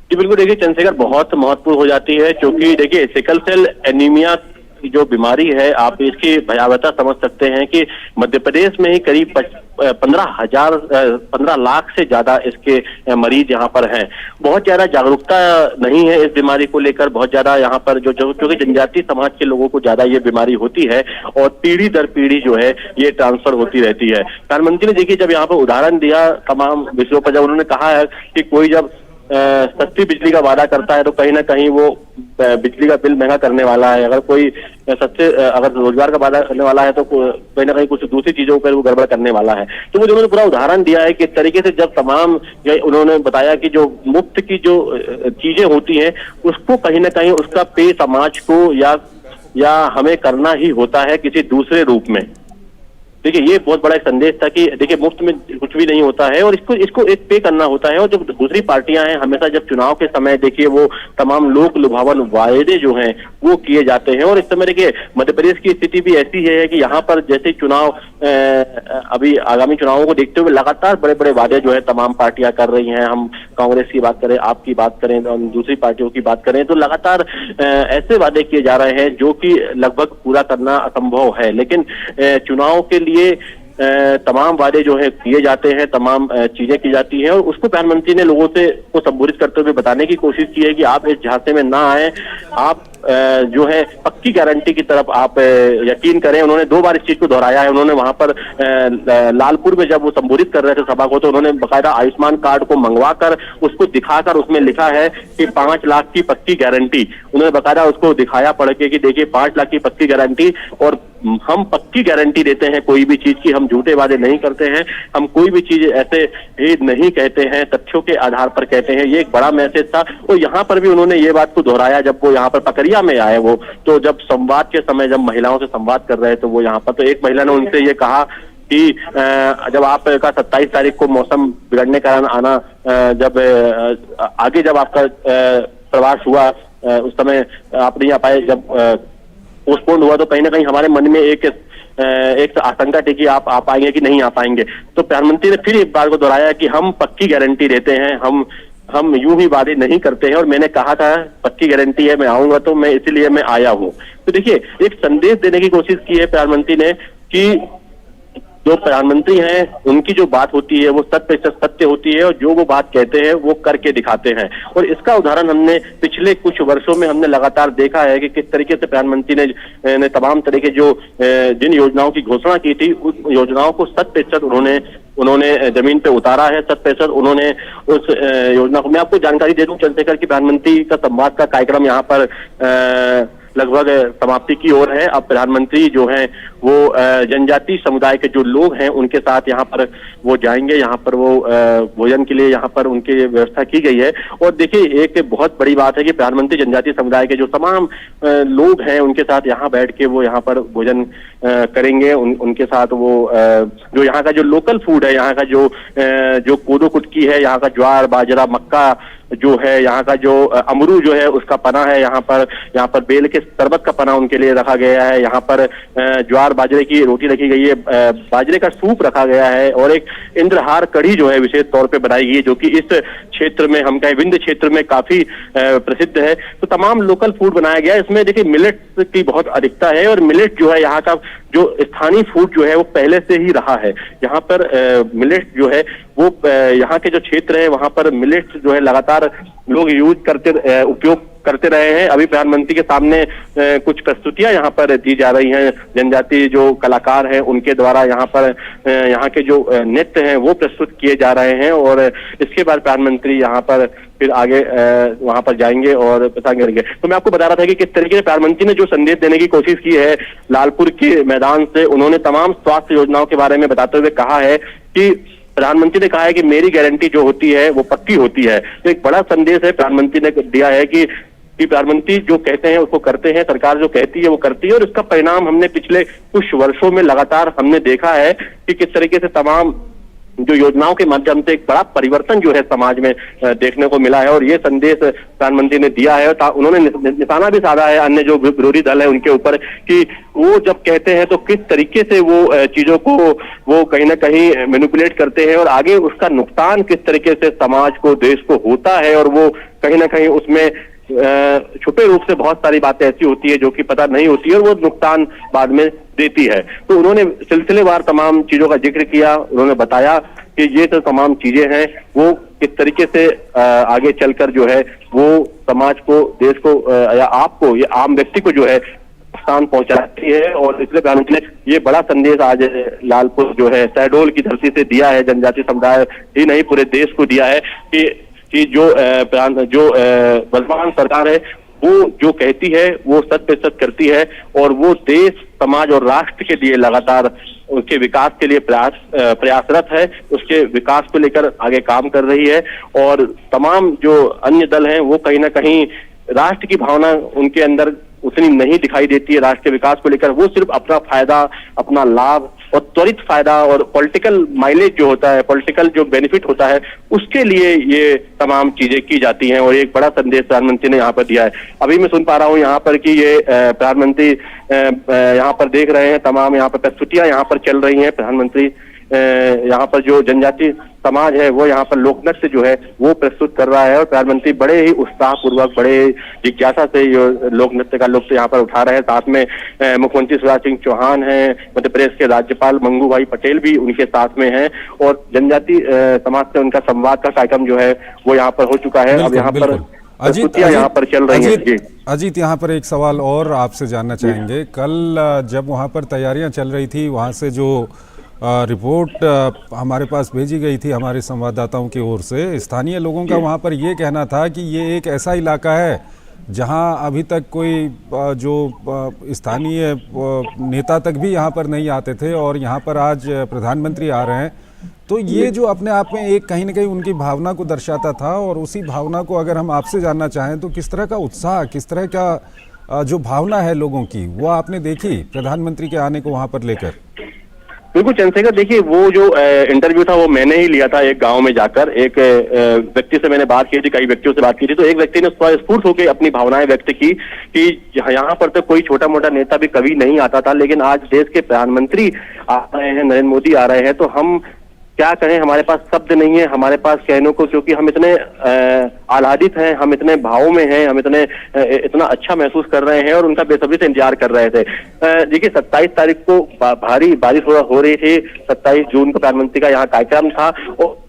जी बिल्कुल, देखिए चंद्रशेखर बहुत महत्वपूर्ण हो जाती है, क्योंकि देखिए सिकल सेल एनीमिया जो बीमारी है, आप इसकी भयावहता समझ सकते हैं कि मध्य प्रदेश में ही करीब 15 लाख से ज्यादा इसके मरीज यहाँ पर हैं। बहुत ज्यादा जागरूकता नहीं है इस बीमारी को लेकर, बहुत ज्यादा यहाँ पर जो क्योंकि जनजातीय समाज के लोगों को ज्यादा ये बीमारी होती है और पीढ़ी दर पीढ़ी जो है ये ट्रांसफर होती रहती है। प्रधानमंत्री ने देखिए जब यहाँ पर उदाहरण दिया तमाम विषयों पर, जब उन्होंने कहा है कि कोई जब सस्ती बिजली का वादा करता है तो कहीं ना कहीं वो बिजली का बिल महंगा करने वाला है, अगर कोई अगर रोजगार का वादा करने वाला है तो कहीं ना कहीं कुछ दूसरी चीजों पर वो गड़बड़ करने वाला है। तो वो उन्होंने पूरा उदाहरण दिया है कि इस तरीके से जब तमाम उन्होंने बताया कि जो मुफ्त की जो चीजें होती हैं उसको कहीं ना कहीं उसका पे समाज को या हमें करना ही होता है किसी दूसरे रूप में। देखिए ये बहुत बड़ा एक संदेश था कि देखिए मुफ्त में कुछ भी नहीं होता है और इसको एक पे करना होता है। और जो दूसरी पार्टियां हैं हमेशा जब चुनाव के समय देखिए वो तमाम लोक लुभावन वायदे जो हैं वो किए जाते हैं। और इस समय देखिए मध्य प्रदेश की स्थिति भी ऐसी है कि यहाँ पर जैसे चुनाव अभी आगामी चुनावों को देखते हुए लगातार बड़े बड़े वादे जो है तमाम पार्टियां कर रही हैं। हम कांग्रेस की बात करें, आपकी बात करें, हम दूसरी पार्टियों की बात करें तो लगातार ऐसे वादे किए जा रहे हैं जो कि लगभग पूरा करना असंभव है। लेकिन चुनाव के लिए तमाम वादे जो है किए जाते हैं, तमाम चीजें की जाती हैं और उसको प्रधानमंत्री ने लोगों से को संबोधित करते हुए बताने की कोशिश की है कि आप इस झांसे में ना आए, आप जो है पक्की गारंटी की तरफ आप यकीन करें। उन्होंने 2 बार इस चीज को दोहराया है। उन्होंने वहां पर लालपुर में जब वो संबोधित कर रहे थे सभा को तो उन्होंने बकायदा आयुष्मान कार्ड को मंगवाकर उसको दिखाकर उसमें लिखा है कि 5 लाख की पक्की गारंटी। उन्होंने बकायदा उसको दिखाया पढ़ के कि देखिए 5 लाख की पक्की गारंटी, और हम पक्की गारंटी देते हैं कोई भी चीज की, हम झूठे वादे नहीं करते हैं, हम कोई भी चीज ऐसे ही नहीं कहते हैं, तथ्यों के आधार पर कहते हैं। ये एक बड़ा मैसेज था। और यहाँ पर भी उन्होंने ये बात को दोहराया जब वो यहाँ पर पकरिया में आए, वो तो जब संवाद के समय जब महिलाओं से संवाद कर रहे थे वो यहाँ पर, तो एक महिला ने उनसे ये कहा कि जब आपका 27 तारीख को मौसम बिगड़ने के कारण आना, जब आगे जब आपका प्रवास हुआ उस समय आप नहीं आ पाए, जब पोस्टपोन हुआ तो कहीं ना कहीं हमारे मन में एक आशंका थी कि आप आ पाएंगे कि नहीं आ पाएंगे। तो प्रधानमंत्री ने फिर एक बार को दोहराया कि हम पक्की गारंटी देते हैं, हम यूं ही वादे नहीं करते हैं। और मैंने कहा था पक्की गारंटी है, मैं आऊंगा तो मैं इसीलिए मैं आया हूं। तो देखिए एक संदेश देने की कोशिश की है प्रधानमंत्री ने कि जो प्रधानमंत्री हैं उनकी जो बात होती है वो 100% सत्य होती है और जो वो बात कहते हैं वो करके दिखाते हैं। और इसका उदाहरण हमने पिछले कुछ वर्षों में हमने लगातार देखा है कि किस तरीके से प्रधानमंत्री ने तमाम तरह के जो जिन योजनाओं की घोषणा की थी उस योजनाओं को 100% उन्होंने जमीन पे उतारा है। 100% उन्होंने उस योजना को, मैं आपको जानकारी दे दूं चंद्रशेखर की प्रधानमंत्री का संवाद का कार्यक्रम यहाँ पर लगभग समाप्ति की ओर है। अब प्रधानमंत्री जो हैं वो जनजातीय समुदाय के जो लोग हैं उनके साथ यहाँ पर वो जाएंगे, यहाँ पर वो भोजन के लिए यहाँ पर उनकी व्यवस्था की गई है। और देखिए एक बहुत बड़ी बात है कि प्रधानमंत्री जनजातीय समुदाय के जो तमाम लोग हैं उनके साथ यहाँ बैठ के वो यहाँ पर भोजन करेंगे। उनके साथ वो जो यहाँ का जो लोकल फूड है, यहाँ का जो कोदो कुटकी है, यहाँ का ज्वार बाजरा मक्का जो है, यहाँ का जो अमरू जो है उसका पना है, यहाँ पर बेल के शरबत का पना उनके लिए रखा गया है, यहाँ पर ज्वार बाजरे की रोटी रखी गई है, बाजरे का सूप रखा गया है और एक इंद्रहार कढ़ी जो है विशेष तौर पे बनाई गई है जो कि इस क्षेत्र में हम कहें विंध्य क्षेत्र में काफी प्रसिद्ध है। तो तमाम लोकल फूड बनाया गया है। इसमें देखिए मिलेट्स की बहुत अधिकता है और मिलेट जो है यहाँ का जो स्थानीय फूड जो है वो पहले से ही रहा है। यहाँ पर मिलेट जो है वो यहाँ के जो क्षेत्र है वहां पर मिलेट्स जो है लगातार लोग उपयोग करते रहे हैं। अभी प्रधानमंत्री के सामने कुछ प्रस्तुतियां यहाँ पर दी जा रही हैं, जनजातीय जो कलाकार हैं उनके द्वारा यहाँ पर यहाँ के जो नृत्य हैं वो प्रस्तुत किए जा रहे हैं। और इसके बाद प्रधानमंत्री यहाँ पर फिर आगे वहां पर जाएंगे और प्रसंग करेंगे। तो मैं आपको बता रहा था कि किस तरीके से प्रधानमंत्री ने जो संदेश देने की कोशिश की है लालपुर के मैदान से, उन्होंने तमाम स्वास्थ्य योजनाओं के बारे में बताते हुए कहा है कि प्रधानमंत्री ने कहा है कि मेरी गारंटी जो होती है वो पक्की होती है। तो एक बड़ा संदेश है प्रधानमंत्री ने दिया है कि प्रधानमंत्री जो कहते हैं उसको करते हैं, सरकार जो कहती है वो करती है। और इसका परिणाम हमने पिछले कुछ वर्षों में लगातार हमने देखा है कि किस तरीके से तमाम जो योजनाओं के माध्यम से एक बड़ा परिवर्तन जो है समाज में देखने को मिला है। और ये संदेश प्रधानमंत्री ने दिया है। उन्होंने निशाना भी साधा है अन्य जो विरोधी दल है उनके ऊपर कि वो जब कहते हैं तो किस तरीके से वो चीजों को वो कहीं ना कहीं मैनिपुलेट करते हैं और आगे उसका नुकसान किस तरीके से समाज को देश को होता है और वो कहीं ना कहीं उसमें छुपे रूप से बहुत सारी बातें ऐसी होती है जो कि पता नहीं होती है और वो नुकसान बाद में देती है। तो उन्होंने सिलसिलेवार तमाम चीजों का जिक्र किया। उन्होंने बताया कि ये तो तमाम चीजें हैं वो किस तरीके से आगे चलकर जो है वो समाज को, देश को या आपको, ये आम व्यक्ति को जो है नुकसान पहुंचाती है। और इसलिए प्रधानमंत्री ने ये बड़ा संदेश आज लालपुर जो है शहडोल की धरती से दिया है, जनजातीय समुदाय ही नहीं पूरे देश को दिया है कि जो वर्तमान सरकार है वो जो कहती है वो 100% करती है और वो देश, समाज और राष्ट्र के लिए लगातार उसके विकास के लिए प्रयासरत है, उसके विकास को लेकर आगे काम कर रही है। और तमाम जो अन्य दल हैं वो कहीं ना कहीं राष्ट्र की भावना उनके अंदर उतनी नहीं दिखाई देती है राष्ट्र के विकास को लेकर। वो सिर्फ अपना फायदा, अपना लाभ और त्वरित फायदा और पॉलिटिकल माइलेज जो होता है, पॉलिटिकल जो बेनिफिट होता है, उसके लिए ये तमाम चीजें की जाती हैं। और एक बड़ा संदेश प्रधानमंत्री ने यहाँ पर दिया है। अभी मैं सुन पा रहा हूँ यहाँ पर कि ये प्रधानमंत्री यहाँ पर देख रहे हैं, तमाम यहाँ पर प्रस्तुतियां यहाँ पर चल रही हैं। प्रधानमंत्री यहाँ पर जो जनजातीय समाज है वो यहाँ पर लोक नृत्य जो है वो प्रस्तुत कर रहा है और प्रधानमंत्री बड़े ही उत्साहपूर्वक, बड़े जिज्ञासा से लोक नृत्य का लुत्फ यहाँ पर उठा रहे हैं। साथ में मुख्यमंत्री शिवराज सिंह चौहान हैं, मध्य प्रदेश के राज्यपाल मंगू भाई पटेल भी उनके साथ में हैं और जनजातीय समाज से उनका संवाद का कार्यक्रम जो है वो यहाँ पर हो चुका है। अब यहाँ पर यहाँ पर चल रही है। अजीत, यहाँ पर एक सवाल और आपसे जानना चाहेंगे। कल जब वहाँ पर तैयारियां चल रही थी, वहाँ से जो रिपोर्ट हमारे पास भेजी गई थी हमारे संवाददाताओं की ओर से, स्थानीय लोगों का वहाँ पर ये कहना था कि ये एक ऐसा इलाका है जहाँ अभी तक कोई जो स्थानीय नेता तक भी यहाँ पर नहीं आते थे और यहाँ पर आज प्रधानमंत्री आ रहे हैं। तो ये जो अपने आप में एक कहीं ना कहीं उनकी भावना को दर्शाता था और उसी भावना को अगर हम आपसे जानना चाहें तो किस तरह का उत्साह, किस तरह का जो भावना है लोगों की, वो आपने देखी प्रधानमंत्री के आने को वहाँ पर लेकर? बिल्कुल चंद्रशेखर, देखिए वो जो इंटरव्यू था वो मैंने ही लिया था एक गांव में जाकर। एक व्यक्ति से मैंने बात की थी, कई व्यक्तियों से बात की थी, तो एक व्यक्ति ने स्फूर्त होकर अपनी भावनाएं व्यक्त की कि यहाँ पर तो कोई छोटा मोटा नेता भी कभी नहीं आता था, लेकिन आज देश के प्रधानमंत्री आ रहे हैं, नरेंद्र मोदी आ रहे हैं, तो हम क्या कहें, हमारे पास शब्द नहीं है हमारे पास कहने को, क्योंकि हम इतने आह्लादित हैं, हम इतने भावों में हैं, हम इतना अच्छा महसूस कर रहे हैं और उनका बेसब्री से इंतजार कर रहे थे। देखिए 27 तारीख को भारी बारिश हो रही थी, 27 जून को प्रधानमंत्री का यहाँ कार्यक्रम था और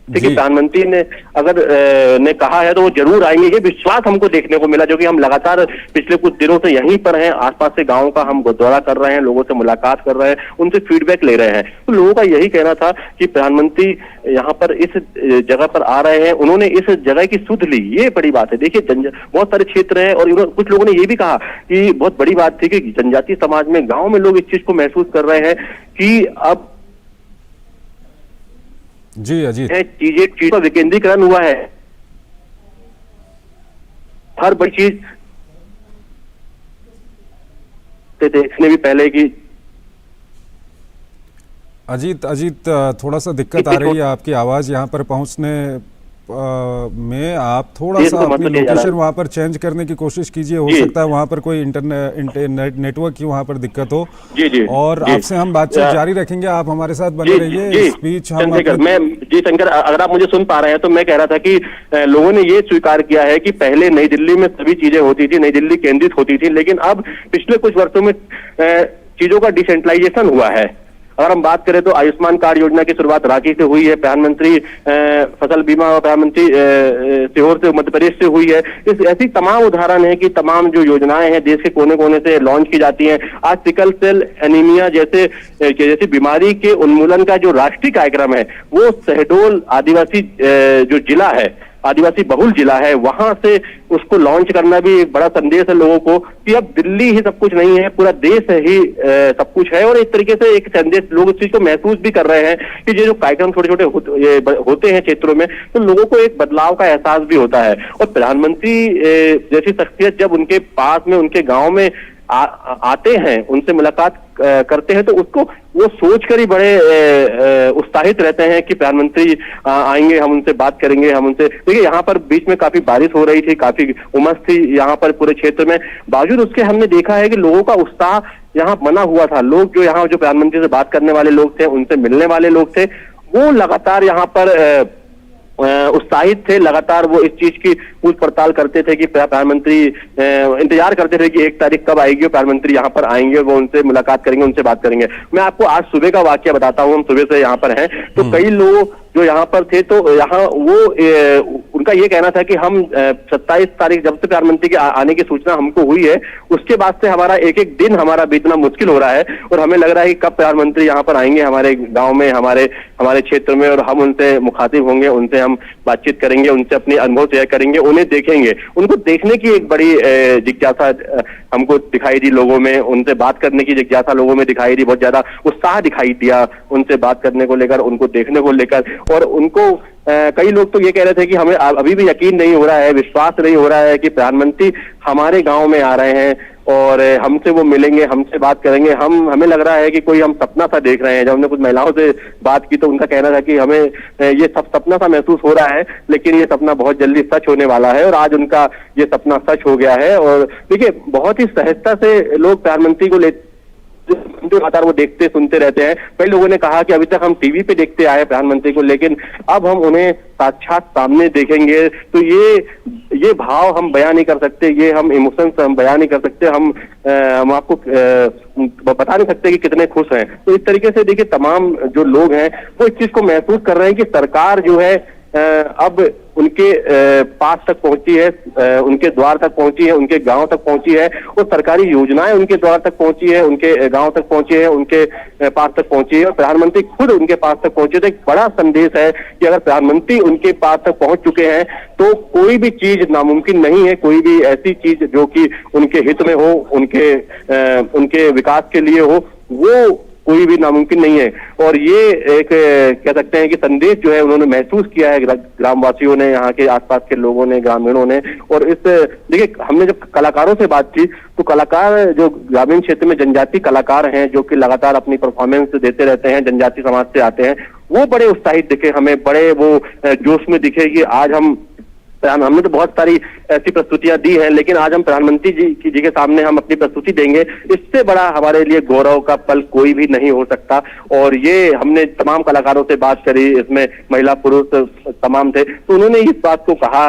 देखिए प्रधानमंत्री ने अगर ने कहा है तो वो जरूर आएंगे, ये विश्वास हमको देखने को मिला, जो कि हम लगातार पिछले कुछ दिनों से यहीं पर हैं, आसपास से गांव का हम दौरा कर रहे हैं, लोगों से मुलाकात कर रहे हैं, उनसे फीडबैक ले रहे हैं। तो लोगों का यही कहना था कि प्रधानमंत्री यहाँ पर इस जगह पर आ रहे हैं, उन्होंने इस जगह की सुध ली, ये बड़ी बात है। देखिए बहुत सारे क्षेत्र हैं और कुछ लोगों ने ये भी कहा कि बहुत बड़ी बात थी कि जनजातीय समाज में, गाँव में लोग इस चीज को महसूस कर रहे हैं कि अब जी अजीत, चीज का विकेंद्रीकरण हुआ है, हर बड़ी चीज देखने भी पहले की। अजीत थोड़ा सा दिक्कत आ रही है आपकी आवाज यहाँ पर पहुंचने में। आप थोड़ा सा अपनी लोकेशन वहाँ पर चेंज करने की कोशिश कीजिए, हो सकता है वहाँ पर कोई इंटरनेट नेटवर्क की वहाँ पर दिक्कत हो। और आपसे हम बातचीत जारी रखेंगे, आप हमारे साथ बने रहिए। स्पीच हम जी शंकर, अगर आप मुझे सुन पा रहे हैं तो मैं कह रहा था कि लोगों ने ये स्वीकार किया है कि पहले नई दिल्ली में सभी चीजें होती थी, नई दिल्ली केंद्रित होती थी, लेकिन अब पिछले कुछ वर्षों में चीजों का डिसेंट्रलाइजेशन हुआ है। अगर हम बात करें तो आयुष्मान कार्ड योजना की शुरुआत रांची से हुई है, प्रधानमंत्री फसल बीमा और प्रधानमंत्री सीहोर से, मध्य प्रदेश से हुई है। ऐसी तमाम उदाहरण है कि तमाम जो योजनाएं हैं देश के कोने कोने से लॉन्च की जाती हैं। आज सिकल सेल एनीमिया जैसी बीमारी के उन्मूलन का जो राष्ट्रीय कार्यक्रम है वो शहडोल आदिवासी जो जिला है, आदिवासी बहुल जिला है, वहां से उसको लॉन्च करना भी एक बड़ा संदेश है लोगों को कि अब दिल्ली ही सब कुछ नहीं है, पूरा देश ही सब कुछ है। और एक तरीके से एक संदेश लोग उस चीज को महसूस भी कर रहे हैं कि ये जो कार्यक्रम छोटे छोटे होते हैं क्षेत्रों में, तो लोगों को एक बदलाव का एहसास भी होता है। और प्रधानमंत्री जैसी शख्सियत जब उनके पास में, उनके गाँव में आते हैं, उनसे मुलाकात करते हैं, तो उसको वो सोचकर ही बड़े उत्साहित रहते हैं कि प्रधानमंत्री आएंगे, हम उनसे बात करेंगे, हम उनसे। देखिए यहाँ पर बीच में काफी बारिश हो रही थी, काफी उमस थी यहाँ पर पूरे क्षेत्र में, बावजूद उसके हमने देखा है कि लोगों का उत्साह यहाँ बना हुआ था। लोग जो यहाँ जो प्रधानमंत्री से बात करने वाले लोग थे, उनसे मिलने वाले लोग थे, वो लगातार यहाँ पर उत्साहित थे। लगातार वो इस चीज की पूछ पड़ताल करते थे कि प्रधानमंत्री इंतजार करते थे कि 1 तारीख कब आएगी और प्रधानमंत्री यहाँ पर आएंगे, वो उनसे मुलाकात करेंगे, उनसे बात करेंगे। मैं आपको आज सुबह का वाकया बताता हूँ। हम सुबह से यहाँ पर हैं, तो कई लोग जो यहाँ पर थे, तो यहाँ वो उनका ये कहना था कि हम 27 तारीख जब से प्रधानमंत्री के आने की सूचना हमको हुई है, उसके बाद से हमारा एक एक दिन हमारा बीतना मुश्किल हो रहा है और हमें लग रहा है कि कब प्रधानमंत्री यहाँ पर आएंगे हमारे गांव में, हमारे क्षेत्र में, और हम उनसे मुखातिब होंगे, उनसे हम बातचीत करेंगे, उनसे अपने अनुभव शेयर करेंगे, उन्हें देखेंगे। उनको देखने की एक बड़ी जिज्ञासा हमको दिखाई दी लोगों में, उनसे बात करने की जिज्ञासा लोगों में दिखाई दी, बहुत ज्यादा उत्साह दिखाई दिया उनसे बात करने को लेकर, उनको देखने को लेकर। और उनको कई लोग तो ये कह रहे थे कि हमें अभी भी यकीन नहीं हो रहा है, विश्वास नहीं हो रहा है कि प्रधानमंत्री हमारे गांव में आ रहे हैं और हमसे वो मिलेंगे, हमसे बात करेंगे। हमें लग रहा है कि कोई हम सपना सा देख रहे हैं। जब हमने कुछ महिलाओं से बात की तो उनका कहना था कि हमें ये सब सपना सा महसूस हो रहा है, लेकिन ये सपना बहुत जल्दी सच होने वाला है, और आज उनका ये सपना सच हो गया है। और देखिए, बहुत ही सहजता से लोग प्रधानमंत्री को लगातार वो देखते सुनते रहते हैं। कई लोगों ने कहा कि अभी तक हम टीवी पे देखते आए प्रधानमंत्री को, लेकिन अब हम उन्हें साक्षात सामने देखेंगे। तो ये भाव हम बयान नहीं कर सकते, ये हम इमोशंस हम बयान नहीं कर सकते, हम आपको बता नहीं सकते कि कितने खुश हैं। तो इस तरीके से देखिए, तमाम जो लोग हैं वो इस चीज को महसूस कर रहे हैं कि सरकार जो है अब उनके पास तक पहुंची है, उनके द्वार तक पहुंची है, उनके गांव तक पहुंची है, और सरकारी योजनाएं उनके द्वार तक पहुंची है, उनके गांव तक पहुंची है, उनके पास तक पहुंची है, और प्रधानमंत्री खुद उनके पास तक पहुंचे। तो एक बड़ा संदेश है कि अगर प्रधानमंत्री उनके पास तक पहुंच चुके हैं तो कोई भी चीज नामुमकिन नहीं है, कोई भी ऐसी चीज जो कि उनके हित में हो, उनके विकास के लिए हो, वो कोई भी नामुमकिन नहीं है। और ये एक कह सकते हैं कि संदेश जो है उन्होंने महसूस किया है ग्रामवासियों ने, यहाँ के आसपास के लोगों ने, ग्रामीणों ने। और इस देखिए, हमने जब कलाकारों से बात की तो कलाकार जो ग्रामीण क्षेत्र में जनजाति कलाकार हैं, जो कि लगातार अपनी परफॉर्मेंस देते रहते हैं, जनजाति समाज से आते हैं, वो बड़े उत्साहित दिखे हमें, बड़े वो जोश में दिखे कि आज हमने तो बहुत सारी ऐसी प्रस्तुतियां दी हैं, लेकिन आज हम प्रधानमंत्री जी के सामने हम अपनी प्रस्तुति देंगे। इससे बड़ा हमारे लिए गौरव का पल कोई भी नहीं हो सकता। और ये हमने तमाम कलाकारों से बात करी, इसमें महिला पुरुष तमाम थे, तो उन्होंने इस बात को कहा,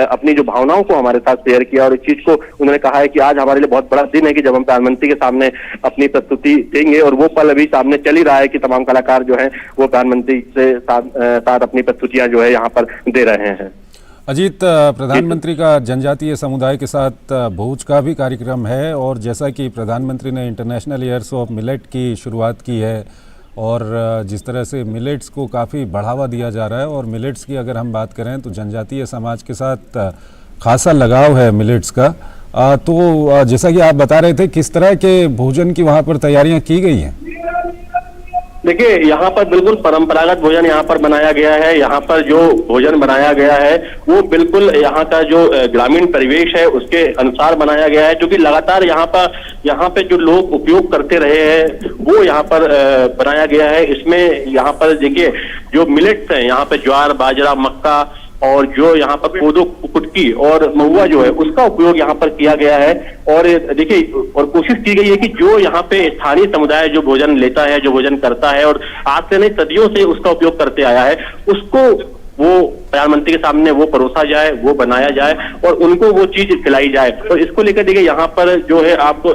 अपनी जो भावनाओं को हमारे साथ शेयर किया, और इस चीज को उन्होंने कहा है कि आज हमारे लिए बहुत बड़ा दिन है कि जब हम प्रधानमंत्री के सामने अपनी प्रस्तुति देंगे। और वो पल अभी सामने चल ही रहा है कि तमाम कलाकार जो है वो प्रधानमंत्री से साथ अपनी प्रस्तुतियां जो है यहाँ पर दे रहे हैं। अजीत, प्रधानमंत्री का जनजातीय समुदाय के साथ भोज का भी कार्यक्रम है, और जैसा कि प्रधानमंत्री ने इंटरनेशनल ईयर्स ऑफ मिलेट की शुरुआत की है, और जिस तरह से मिलेट्स को काफ़ी बढ़ावा दिया जा रहा है, और मिलेट्स की अगर हम बात करें तो जनजातीय समाज के साथ खासा लगाव है मिलेट्स का। तो जैसा कि आप बता रहे थे, किस तरह के भोजन की वहाँ पर तैयारियाँ की गई हैं? देखिए, यहाँ पर बिल्कुल परंपरागत भोजन यहाँ पर बनाया गया है। यहाँ पर जो भोजन बनाया गया है वो बिल्कुल यहाँ का जो ग्रामीण परिवेश है उसके अनुसार बनाया गया है, क्योंकि लगातार यहाँ पे जो लोग उपयोग करते रहे हैं वो यहाँ पर बनाया गया है। इसमें यहाँ पर देखिए, जो मिलेट्स हैं यहाँ पे ज्वार, बाजरा, मक्का, और जो यहाँ पर कोदो, कुटकी और महुआ जो है उसका उपयोग यहाँ पर किया गया है। और देखिए, और कोशिश की गई है कि जो यहाँ पे स्थानीय समुदाय जो भोजन लेता है, जो भोजन करता है और आज से नहीं सदियों से उसका उपयोग करते आया है, उसको वो प्रधानमंत्री के सामने वो परोसा जाए, वो बनाया जाए और उनको वो चीज खिलाई जाए। और इसको लेकर देखिए, यहाँ पर जो है आपको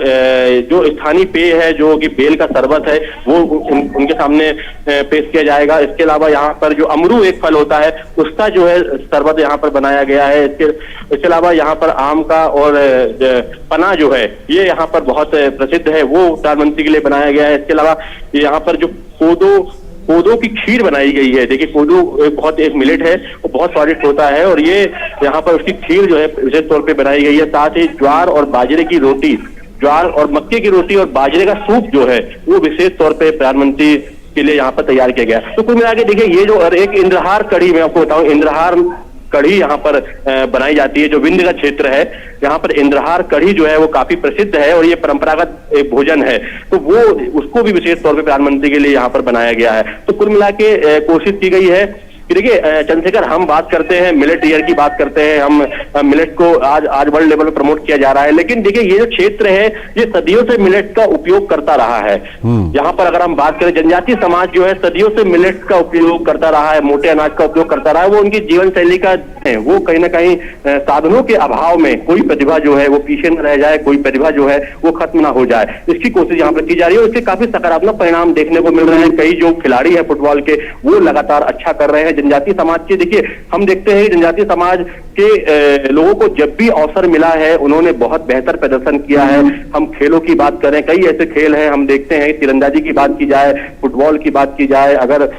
जो स्थानीय पेय है, जो कि बेल का शरबत है, वो उनके सामने पेश किया जाएगा। इसके अलावा यहाँ पर जो अमरू एक फल होता है उसका जो है शरबत यहाँ पर बनाया गया है। इसके अलावा यहाँ पर आम का और पना जो है ये यहाँ पर बहुत प्रसिद्ध है, वो प्रधानमंत्री के लिए बनाया गया है। इसके अलावा यहाँ पर जो कोदो की खीर बनाई गई है। देखिए, कोदो बहुत एक मिलेट है, वो बहुत स्वादिष्ट होता है, और ये यहाँ पर उसकी खीर जो है विशेष तौर पे बनाई गई है। साथ ही ज्वार और बाजरे की रोटी, ज्वार और मक्के की रोटी और बाजरे का सूप जो है वो विशेष तौर पे प्रधानमंत्री के लिए यहाँ पर तैयार किया गया। तो कुल मिला के देखिए, ये जो और एक इंद्रहार कढ़ी, मैं आपको बताऊं, इंद्रहार कढ़ी यहाँ पर बनाई जाती है। जो विंध्य का क्षेत्र है यहाँ पर इंद्रहार कढ़ी जो है वो काफी प्रसिद्ध है, और ये परंपरागत एक भोजन है, तो वो उसको भी विशेष तौर पे प्रधानमंत्री के लिए यहाँ पर बनाया गया है। तो कुल मिला के कोशिश की गई है कि देखिए चंद्रशेखर, हम बात करते हैं मिलेट ईयर की, बात करते हैं हम मिलेट को आज वर्ल्ड लेवल पर प्रमोट किया जा रहा है, लेकिन देखिए ये जो क्षेत्र है ये सदियों से मिलेट का उपयोग करता रहा है। यहाँ पर अगर हम बात करें, जनजातीय समाज जो है सदियों से मिलेट का उपयोग करता रहा है, मोटे अनाज का उपयोग करता रहा है। वो उनकी जीवन शैली का है, वो कहीं ना कहीं साधनों के अभाव में कोई प्रतिभा जो है वो पीछे न रह जाए, कोई प्रतिभा जो है वो खत्म ना हो जाए, इसकी कोशिश यहाँ पर की जा रही है। इसके काफी सकारात्मक परिणाम देखने को मिल रहे हैं। कई जो खिलाड़ी है फुटबॉल के वो लगातार अच्छा कर रहे हैं। जनजातीय समाज के देखिए हम देखते हैं जनजातीय समाज के लोगों को जब भी अवसर मिला है उन्होंने बहुत बेहतर प्रदर्शन किया है। हम खेलों की बात करें, कई ऐसे खेल हैं, हम देखते हैं तीरंदाजी की बात की जाए, फुटबॉल की बात की जाए, अगर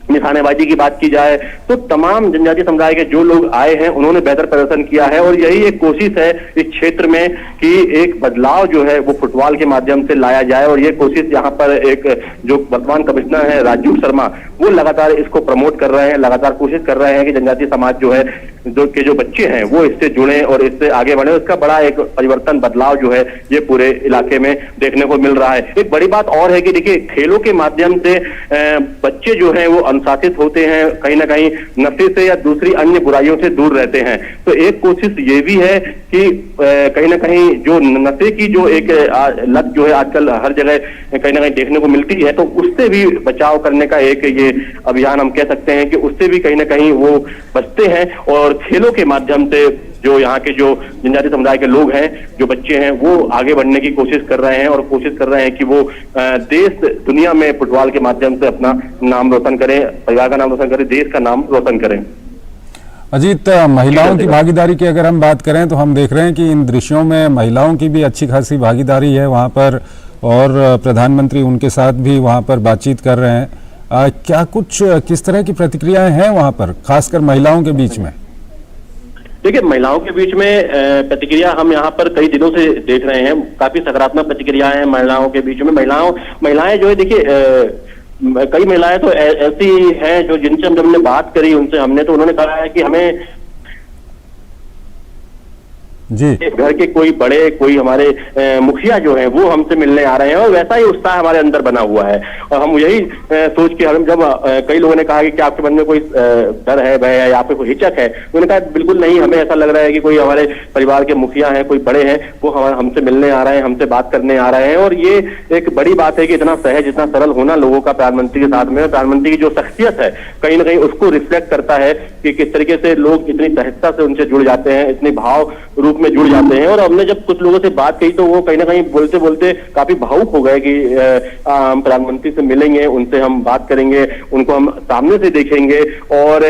निशानेबाजी की बात की जाए, तो तमाम जनजातीय समुदाय के जो लोग आए हैं उन्होंने बेहतर प्रदर्शन किया है। और यही एक कोशिश है इस क्षेत्र में कि एक बदलाव जो है वो फुटबॉल के माध्यम से लाया जाए। और ये कोशिश यहाँ पर एक जो वर्तमान कमिश्नर है राजीव शर्मा, वो लगातार इसको प्रमोट कर रहे हैं, लगातार कोशिश कर रहे हैं कि जनजातीय समाज जो है जो बच्चे हैं वो इससे जुड़े और इससे आगे बढ़े। उसका बड़ा एक परिवर्तन, बदलाव जो है ये पूरे इलाके में देखने को मिल रहा है। एक बड़ी बात और है कि देखिए खेलों के माध्यम से बच्चे जो हैं वो अनुशासित होते हैं, कहीं ना कहीं नशे से या दूसरी अन्य बुराइयों से दूर रहते हैं। तो एक कोशिश ये भी है कि कहीं ना कहीं जो नशे की जो एक लत जो है आजकल हर जगह कहीं ना कहीं देखने को मिलती है, तो उससे भी बचाव करने का एक ये अभियान हम कह सकते हैं कि उससे भी कहीं ना कहीं वो बचते हैं। और खेलों के माध्यम से जो यहाँ के जो जनजातीय समुदाय के लोग हैं, जो बच्चे हैं, वो आगे बढ़ने की कोशिश कर रहे हैं और कोशिश कर रहे हैं कि वो देश दुनिया में फुटबॉल के माध्यम से अपना नाम रोशन करें, परिवार का नाम रोशन करें, देश का नाम रोशन करें। अजीत, महिलाओं की भागीदारी की अगर हम बात करें तो हम देख रहे हैं कि इन दृश्यों में महिलाओं की भी अच्छी खासी भागीदारी है वहाँ पर, और प्रधानमंत्री उनके साथ भी वहाँ पर बातचीत कर रहे हैं। क्या कुछ किस तरह की प्रतिक्रियाएं हैं वहाँ पर, खासकर महिलाओं के बीच में? देखिए महिलाओं के बीच में प्रतिक्रिया हम यहाँ पर कई दिनों से देख रहे हैं, काफी सकारात्मक प्रतिक्रियाएं हैं महिलाओं के बीच में। महिलाएं जो है देखिए कई महिलाएं तो ऐसी हैं जो जिनसे हमने बात करी, उनसे हमने तो उन्होंने कहा है कि हमें जी घर के कोई बड़े, कोई हमारे मुखिया जो हैं वो हमसे मिलने आ रहे हैं, और वैसा ही उत्साह हमारे अंदर बना हुआ है। और हम यही सोच के हम जब कई लोगों ने कहा कि क्या आपके मन में कोई डर है, भय है, या पे कोई हिचक है, उन्होंने कहा बिल्कुल नहीं, हमें ऐसा लग रहा है कि कोई हमारे परिवार के मुखिया हैं, कोई बड़े हैं, वो हमसे मिलने आ रहे हैं, हमसे बात करने आ रहे हैं। और ये एक बड़ी बात है कि इतना सहज, इतना सरल होना लोगों का प्रधानमंत्री के साथ में, प्रधानमंत्री की जो शख्सियत है कहीं ना कहीं उसको रिफ्लेक्ट करता है कि किस तरीके से लोग इतनी सहजता से उनसे जुड़ जाते हैं, इतने भाव रूप में जुड़ जाते हैं। और हमने जब कुछ लोगों से बात की तो वो कहीं ना कहीं बोलते बोलते काफी भावुक हो गए कि हम प्रधानमंत्री से मिलेंगे, उनसे हम बात करेंगे, उनको हम सामने से देखेंगे। और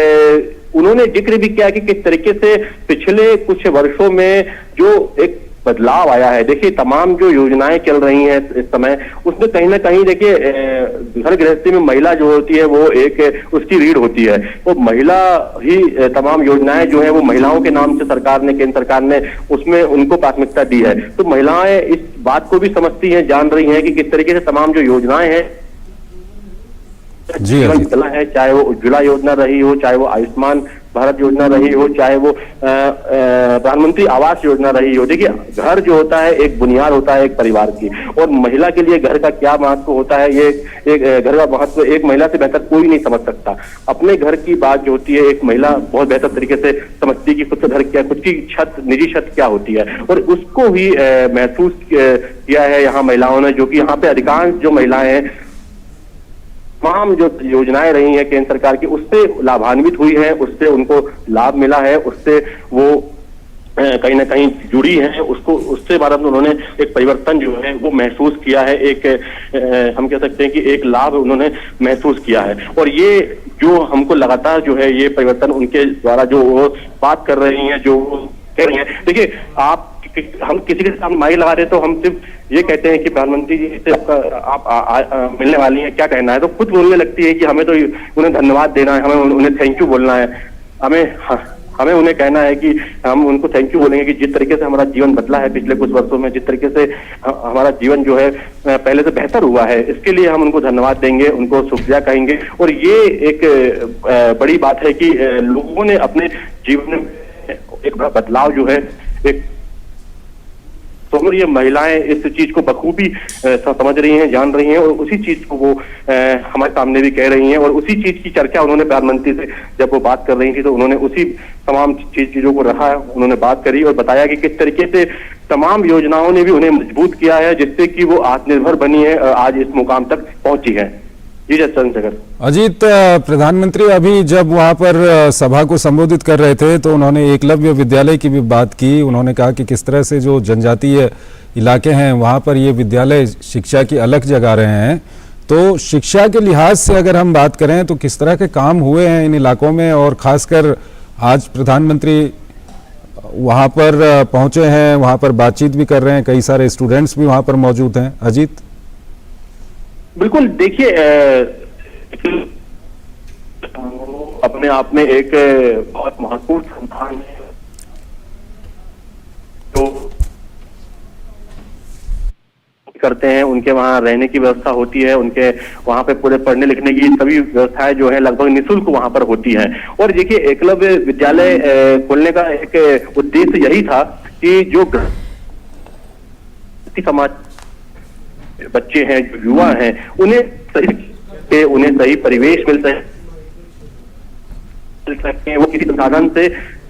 उन्होंने जिक्र भी किया कि किस तरीके से पिछले कुछ वर्षों में जो एक बदलाव आया है। देखिए तमाम जो योजनाएं चल रही हैं इस समय, उसमें कहीं ना कहीं देखिए घर गृहस्थी में महिला जो होती है वो एक उसकी रीढ़ होती है। वो महिला ही तमाम योजनाएं जो है वो महिलाओं के नाम से सरकार ने, केंद्र सरकार ने उसमें उनको प्राथमिकता दी है। तो महिलाएं इस बात को भी समझती हैं, जान रही हैं कि किस तरीके से तमाम जो योजनाएं हैं जीवन चला है, चाहे वो उज्ज्वला योजना रही हो, चाहे वो आयुष्मान भारत योजना रही हो, चाहे वो प्रधानमंत्री आवास योजना रही हो। देखिए घर जो होता है एक बुनियाद होता है एक परिवार की, और महिला के लिए घर का क्या महत्व होता है, ये एक घर का महत्व एक महिला से बेहतर कोई नहीं समझ सकता। अपने घर की बात जो होती है एक महिला बहुत बेहतर तरीके से समझती है कि खुद का घर क्या, खुद की छत, निजी छत क्या होती है, और उसको ही महसूस किया है यहाँ महिलाओं ने, जो कि यहाँ पे अधिकांश जो महिलाएं हैं तमाम जो योजनाएं रही हैं केंद्र सरकार की उससे लाभान्वित हुई है, उससे उनको लाभ मिला है, उससे वो कहीं ना कहीं जुड़ी है, उसको उससे बाद उन्होंने एक परिवर्तन जो है वो महसूस किया है, एक हम कह सकते हैं कि एक लाभ उन्होंने महसूस किया है। और ये जो हमको लगातार जो है ये परिवर्तन उनके द्वारा जो वो बात कर रही हैं, जो वो कह रही हैं। देखिए हम किसी के सामने माइक लगा रहे तो हम सिर्फ ये कहते हैं कि प्रधानमंत्री जी से आप मिलने वाली हैं, क्या कहना है, तो खुद बोलने लगती है कि हमें तो उन्हें धन्यवाद देना है, हमें उन्हें थैंक यू बोलना है, हमें उन्हें कहना है कि हम उनको थैंक यू बोलेंगे कि जिस तरीके से हमारा जीवन बदला है पिछले कुछ वर्षों में, जिस तरीके से हमारा जीवन जो है पहले से बेहतर हुआ है, इसके लिए हम उनको धन्यवाद देंगे, उनको शुक्रिया कहेंगे। और ये एक बड़ी बात है कि लोगों ने अपने जीवन में एक बड़ा बदलाव जो है एक तो ये महिलाएं इस चीज को बखूबी समझ रही हैं, जान रही हैं और उसी चीज को वो हमारे सामने भी कह रही हैं और उसी चीज की चर्चा उन्होंने प्रधानमंत्री से जब वो बात कर रही थी तो उन्होंने उसी तमाम चीजों को रखा, उन्होंने बात करी और बताया कि किस तरीके से तमाम योजनाओं ने भी उन्हें मजबूत किया है जिससे कि वो आत्मनिर्भर बनी है, आज इस मुकाम तक पहुंची है। जी चंद्रशेखर। अजीत, प्रधानमंत्री अभी जब वहां पर सभा को संबोधित कर रहे थे तो उन्होंने एकलव्य विद्यालय की भी बात की। उन्होंने कहा कि किस तरह से जो जनजातीय इलाके हैं वहां पर ये विद्यालय शिक्षा की अलग जगा रहे हैं। तो शिक्षा के लिहाज से अगर हम बात करें तो किस तरह के काम हुए हैं इन इलाकों में, और खासकर आज प्रधानमंत्री वहां पर पहुंचे हैं, वहां पर बातचीत भी कर रहे हैं, कई सारे स्टूडेंट्स भी वहां पर मौजूद हैं। अजीत। बिल्कुल, देखिए अपने आप में एक बहुत महत्वपूर्ण संस्थान है तो करते हैं, उनके वहां रहने की व्यवस्था होती है, उनके वहां पे पूरे पढ़ने लिखने की सभी व्यवस्थाएं जो है लगभग निःशुल्क वहां पर होती हैं। और देखिए एकलव्य विद्यालय खोलने का एक उद्देश्य यही था कि जो समाज बच्चे हैं, जो युवा हैं, उन्हें सही परिवेश मिल सके, वो किसी संसाधन से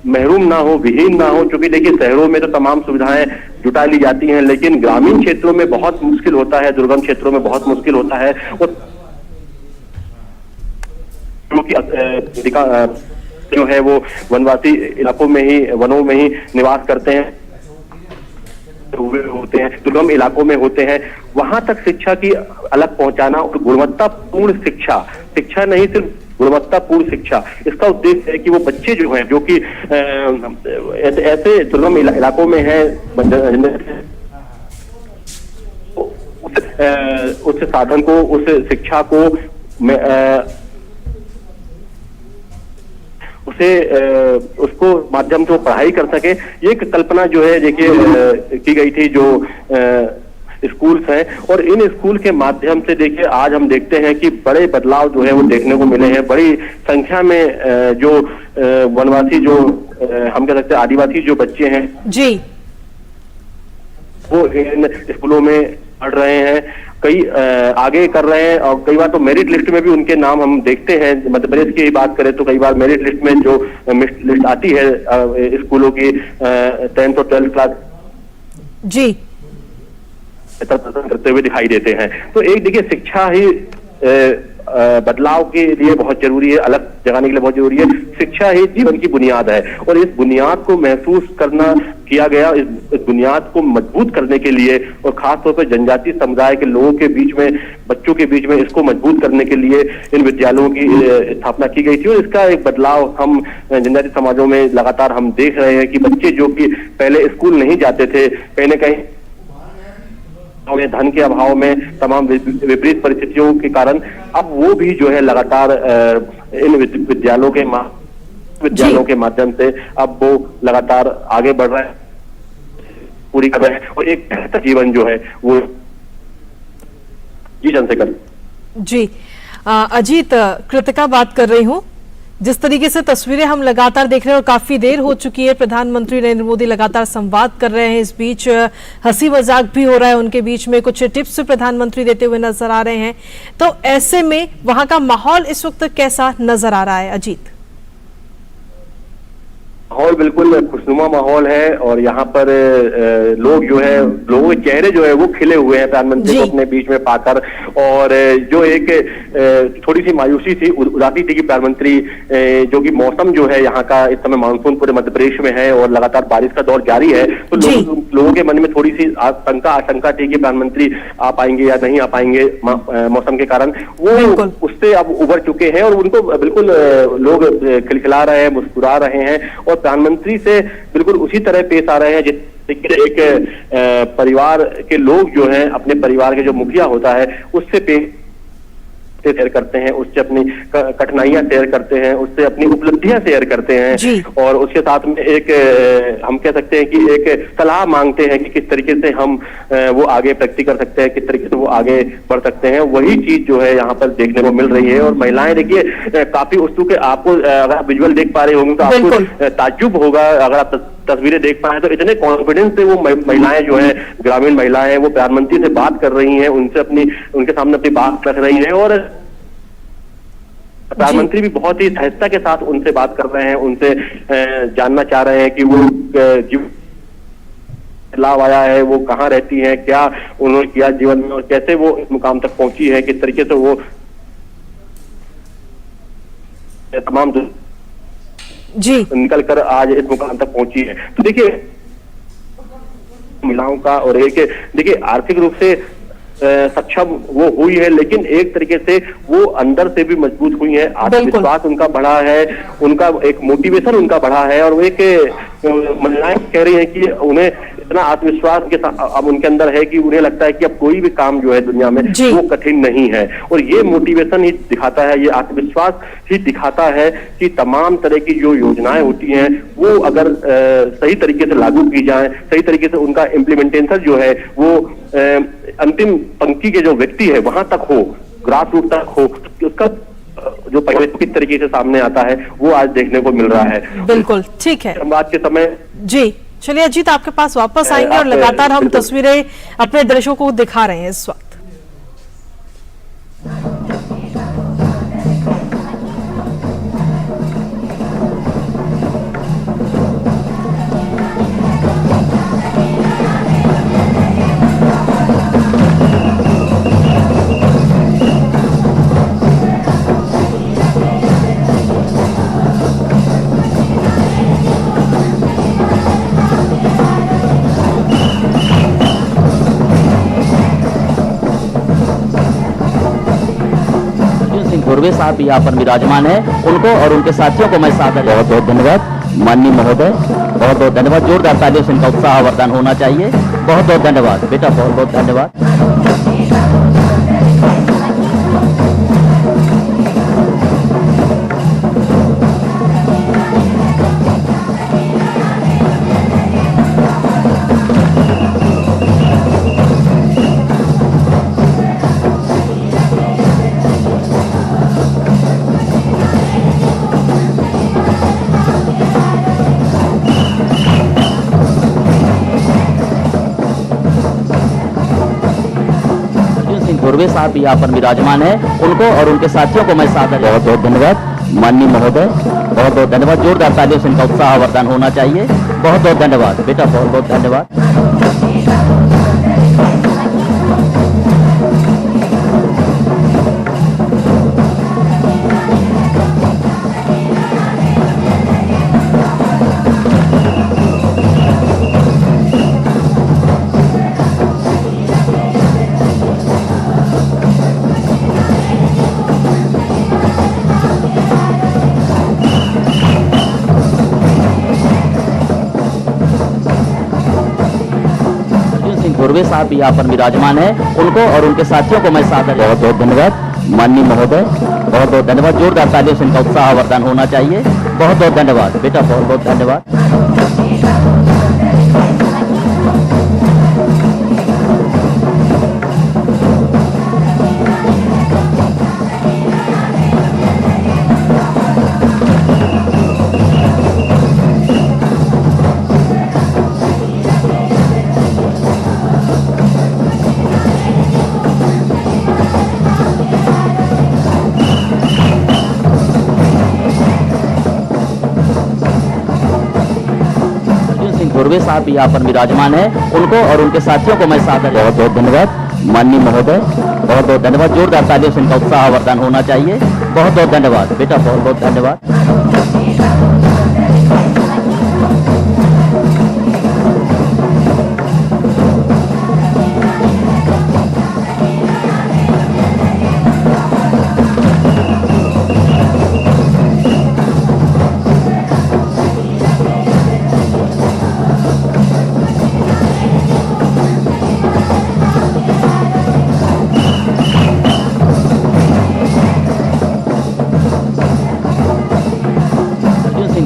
महरूम ना हो, विहीन ना हो। क्योंकि देखिए शहरों में तो तमाम सुविधाएं जुटा ली जाती हैं लेकिन ग्रामीण क्षेत्रों में बहुत मुश्किल होता है, दुर्गम क्षेत्रों में बहुत मुश्किल होता है। और जो है वो वनवासी इलाकों में ही, वनों में ही निवास करते हैं, होते हैं, दुर्गम इलाकों में होते हैं। वहां तक शिक्षा की अलग पहुंचाना और गुणवत्तापूर्ण शिक्षा नहीं सिर्फ गुणवत्तापूर्ण शिक्षा, इसका उद्देश्य है कि वो बच्चे जो हैं जो कि ऐसे दुर्गम इलाकों में हैं, उस साधन को, उस शिक्षा को उसको माध्यम से वो पढ़ाई कर सके। ये एक कल्पना जो है देखिए की गई थी जो स्कूल्स हैं, और इन स्कूल के माध्यम से देखिए आज हम देखते हैं कि बड़े बदलाव जो है वो देखने को मिले हैं। बड़ी संख्या में जो वनवासी, जो हम कह सकते हैं आदिवासी जो बच्चे हैं जी, वो इन स्कूलों में पढ़ रहे हैं, कई आगे कर रहे हैं और कई बार तो मेरिट लिस्ट में भी उनके नाम हम देखते हैं। मध्य प्रदेश की बात करें तो कई बार मेरिट लिस्ट में जो लिस्ट आती है स्कूलों की 10th और 12th क्लास जी करते हुए दिखाई देते हैं। तो एक देखिए शिक्षा ही बदलाव के लिए बहुत जरूरी है, अलग जगाने के लिए बहुत जरूरी है। शिक्षा ही जीवन की बुनियाद है और इस बुनियाद को महसूस करना किया गया, इस बुनियाद को मजबूत करने के लिए और खासतौर पर जनजातीय समुदाय के लोगों के बीच में, बच्चों के बीच में इसको मजबूत करने के लिए इन विद्यालयों की स्थापना की गई थी। और इसका एक बदलाव हम जनजातीय समाजों में लगातार हम देख रहे हैं कि बच्चे जो कि पहले स्कूल नहीं जाते थे, कहीं न कहीं धन के अभाव में, तमाम विपरीत परिस्थितियों के कारण, अब वो भी जो है लगातार इन विद्यालयों के माध्यम से अब वो लगातार आगे बढ़ रहा है, पूरी कर रहे हैं और एक बेहतर जीवन जो है वो। जी चंद्रशेखर। जी अजीत, कृतिका बात कर रही हूँ। जिस तरीके से तस्वीरें हम लगातार देख रहे हैं और काफी देर हो चुकी है, प्रधानमंत्री नरेंद्र मोदी लगातार संवाद कर रहे हैं, इस बीच हंसी मजाक भी हो रहा है, उनके बीच में कुछ टिप्स प्रधानमंत्री देते हुए नजर आ रहे हैं। तो ऐसे में वहां का माहौल इस वक्त कैसा नजर आ रहा है अजीत? माहौल बिल्कुल खुशनुमा माहौल है और यहाँ पर लोग जो है, लोगों के चेहरे जो है वो खिले हुए हैं प्रधानमंत्री को अपने बीच में पाकर। और जो एक थोड़ी सी मायूसी थी, उदासी थी कि प्रधानमंत्री, जो कि मौसम जो है यहाँ का इस समय मानसून पूरे मध्य प्रदेश में है और लगातार बारिश का दौर जारी है, तो लोगों के मन में थोड़ी सी आशंका थी कि प्रधानमंत्री आ पाएंगे या नहीं आ पाएंगे मौसम के कारण। वो उससे अब उबर चुके हैं और उनको बिल्कुल लोग खिलखिला रहे हैं, मुस्कुरा रहे हैं और प्रधानमंत्री से बिल्कुल उसी तरह पेश आ रहे हैं जिससे एक परिवार के लोग जो हैं अपने परिवार के जो मुखिया होता है उससे पेश शेयर करते हैं, उससे अपनी कठिनाइयां शेयर करते हैं, उससे अपनी उपलब्धियां शेयर करते हैं और उसके साथ में एक हम कह सकते हैं कि एक सलाह मांगते हैं कि किस तरीके से हम वो आगे प्रगति कर सकते हैं, किस तरीके से वो आगे बढ़ सकते हैं। वही चीज जो है यहाँ पर देखने को मिल रही है और महिलाएं देखिए काफी उत्सुक है। आपको अगर आप विजुअल देख पा रहे होंगे तो आपको ताज्जुब होगा, अगर आप तस्वीरें देख पाए, तो इतने कॉन्फिडेंस से वो महिलाएं जो है, ग्रामीण महिलाएं, वो प्रधानमंत्री से बात कर रही हैं, उनके सामने अपनी बात रख रही हैं, और प्रधानमंत्री भी बहुत ही सहजता के साथ उनसे बात कर रहे हैं, उनसे जानना चाह रहे हैं कि वो बदलाव आया है, वो कहाँ रहती हैं, क्या उन्होंने किया जीवन में, और कैसे वो इस मुकाम तक पहुंची है, किस तरीके से वो तमाम जी निकल कर आज इस मुकाम तक पहुंची है। तो देखिए महिलाओं का, और एक देखिए आर्थिक रूप से सक्षम वो हुई है, लेकिन एक तरीके से वो अंदर से भी मजबूत हुई है, आत्मविश्वास उनका बढ़ा है, उनका एक मोटिवेशन उनका बढ़ा है, और वो एक महिलाएं कह रही हैं कि उन्हें इतना आत्मविश्वास के साथ अब उनके अंदर है कि उन्हें लगता है कि अब कोई भी काम जो है दुनिया में वो कठिन नहीं है। और ये मोटिवेशन ही दिखाता है, ये आत्मविश्वास ही दिखाता है कि तमाम तरह की जो योजनाएं होती हैं वो अगर सही तरीके से लागू की जाए, सही तरीके से उनका इम्प्लीमेंटेशन जो है वो अंतिम पंक्ति के जो व्यक्ति है वहां तक हो, ग्रास रूट तक हो, उसका जो परिवेश किस तरीके से सामने आता है वो आज देखने को मिल रहा है। बिल्कुल ठीक है, संवाद के समय जी चलिए अजीत आपके पास वापस आएंगे और लगातार हम तस्वीरें अपने दर्शकों को दिखा रहे हैं इस वक्त। पूर्वे साहब यहाँ पर विराजमान है, उनको और उनके साथियों को मैं सादर बहुत बहुत धन्यवाद। माननीय महोदय बहुत बहुत धन्यवाद, जोरदार तालियों से इनका उत्साहवर्धन होना चाहिए। बहुत बहुत धन्यवाद बेटा, बहुत बहुत धन्यवाद। पूर्वे साहब यहाँ पर विराजमान है, उनको और उनके साथियों को मैं सादर बहुत बहुत धन्यवाद। माननीय महोदय बहुत बहुत धन्यवाद, जोरदार तालियों से इनका उत्साहवर्धन होना चाहिए। बहुत बहुत धन्यवाद बेटा, बहुत बहुत धन्यवाद। पूर्वे साहब यहाँ पर विराजमान है, उनको और उनके साथियों को मैं सादर बहुत बहुत धन्यवाद। माननीय महोदय बहुत बहुत धन्यवाद, जोरदार तालियों से इनका उत्साहवर्धन होना चाहिए। बहुत बहुत धन्यवाद बेटा, बहुत बहुत धन्यवाद। पूर्वे साहब यहाँ पर विराजमान है, उनको और उनके साथियों को मैं सादर बहुत बहुत धन्यवाद। माननीय महोदय बहुत बहुत धन्यवाद, जोरदार तालियों से इनका उत्साहवर्धन होना चाहिए। बहुत बहुत धन्यवाद बेटा, बहुत बहुत धन्यवाद।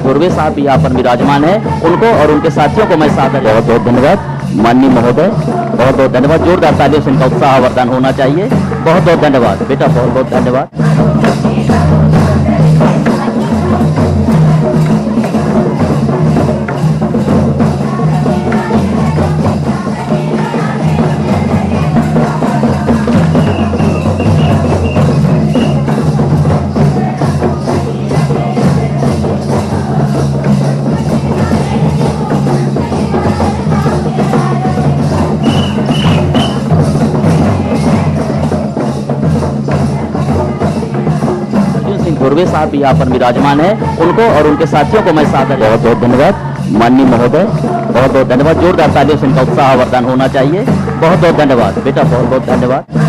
पूर्वे साहब यहाँ पर विराजमान है, उनको और उनके साथियों को मैं सादर बहुत बहुत धन्यवाद। माननीय महोदय बहुत बहुत धन्यवाद, जोरदार तालियों से इनका उत्साहवर्धन होना चाहिए। बहुत बहुत धन्यवाद बेटा, बहुत बहुत धन्यवाद। धुर्वे साहब भी यहाँ पर विराजमान है, उनको और उनके साथियों को मैं सादर बहुत बहुत धन्यवाद। माननीय महोदय बहुत बहुत धन्यवाद। जोरदार तालियों से इनका उत्साहवर्धन होना चाहिए। बहुत बहुत धन्यवाद बेटा, बहुत बहुत धन्यवाद।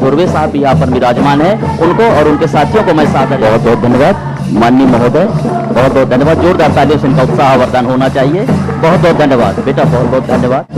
धुर्वे साहब भी यहाँ पर विराजमान है, उनको और उनके साथियों को मैं सादर बहुत बहुत धन्यवाद। माननीय महोदय बहुत बहुत धन्यवाद। जोरदार तालियों से इनका उत्साहवर्धन होना चाहिए। बहुत बहुत धन्यवाद बेटा, बहुत बहुत धन्यवाद।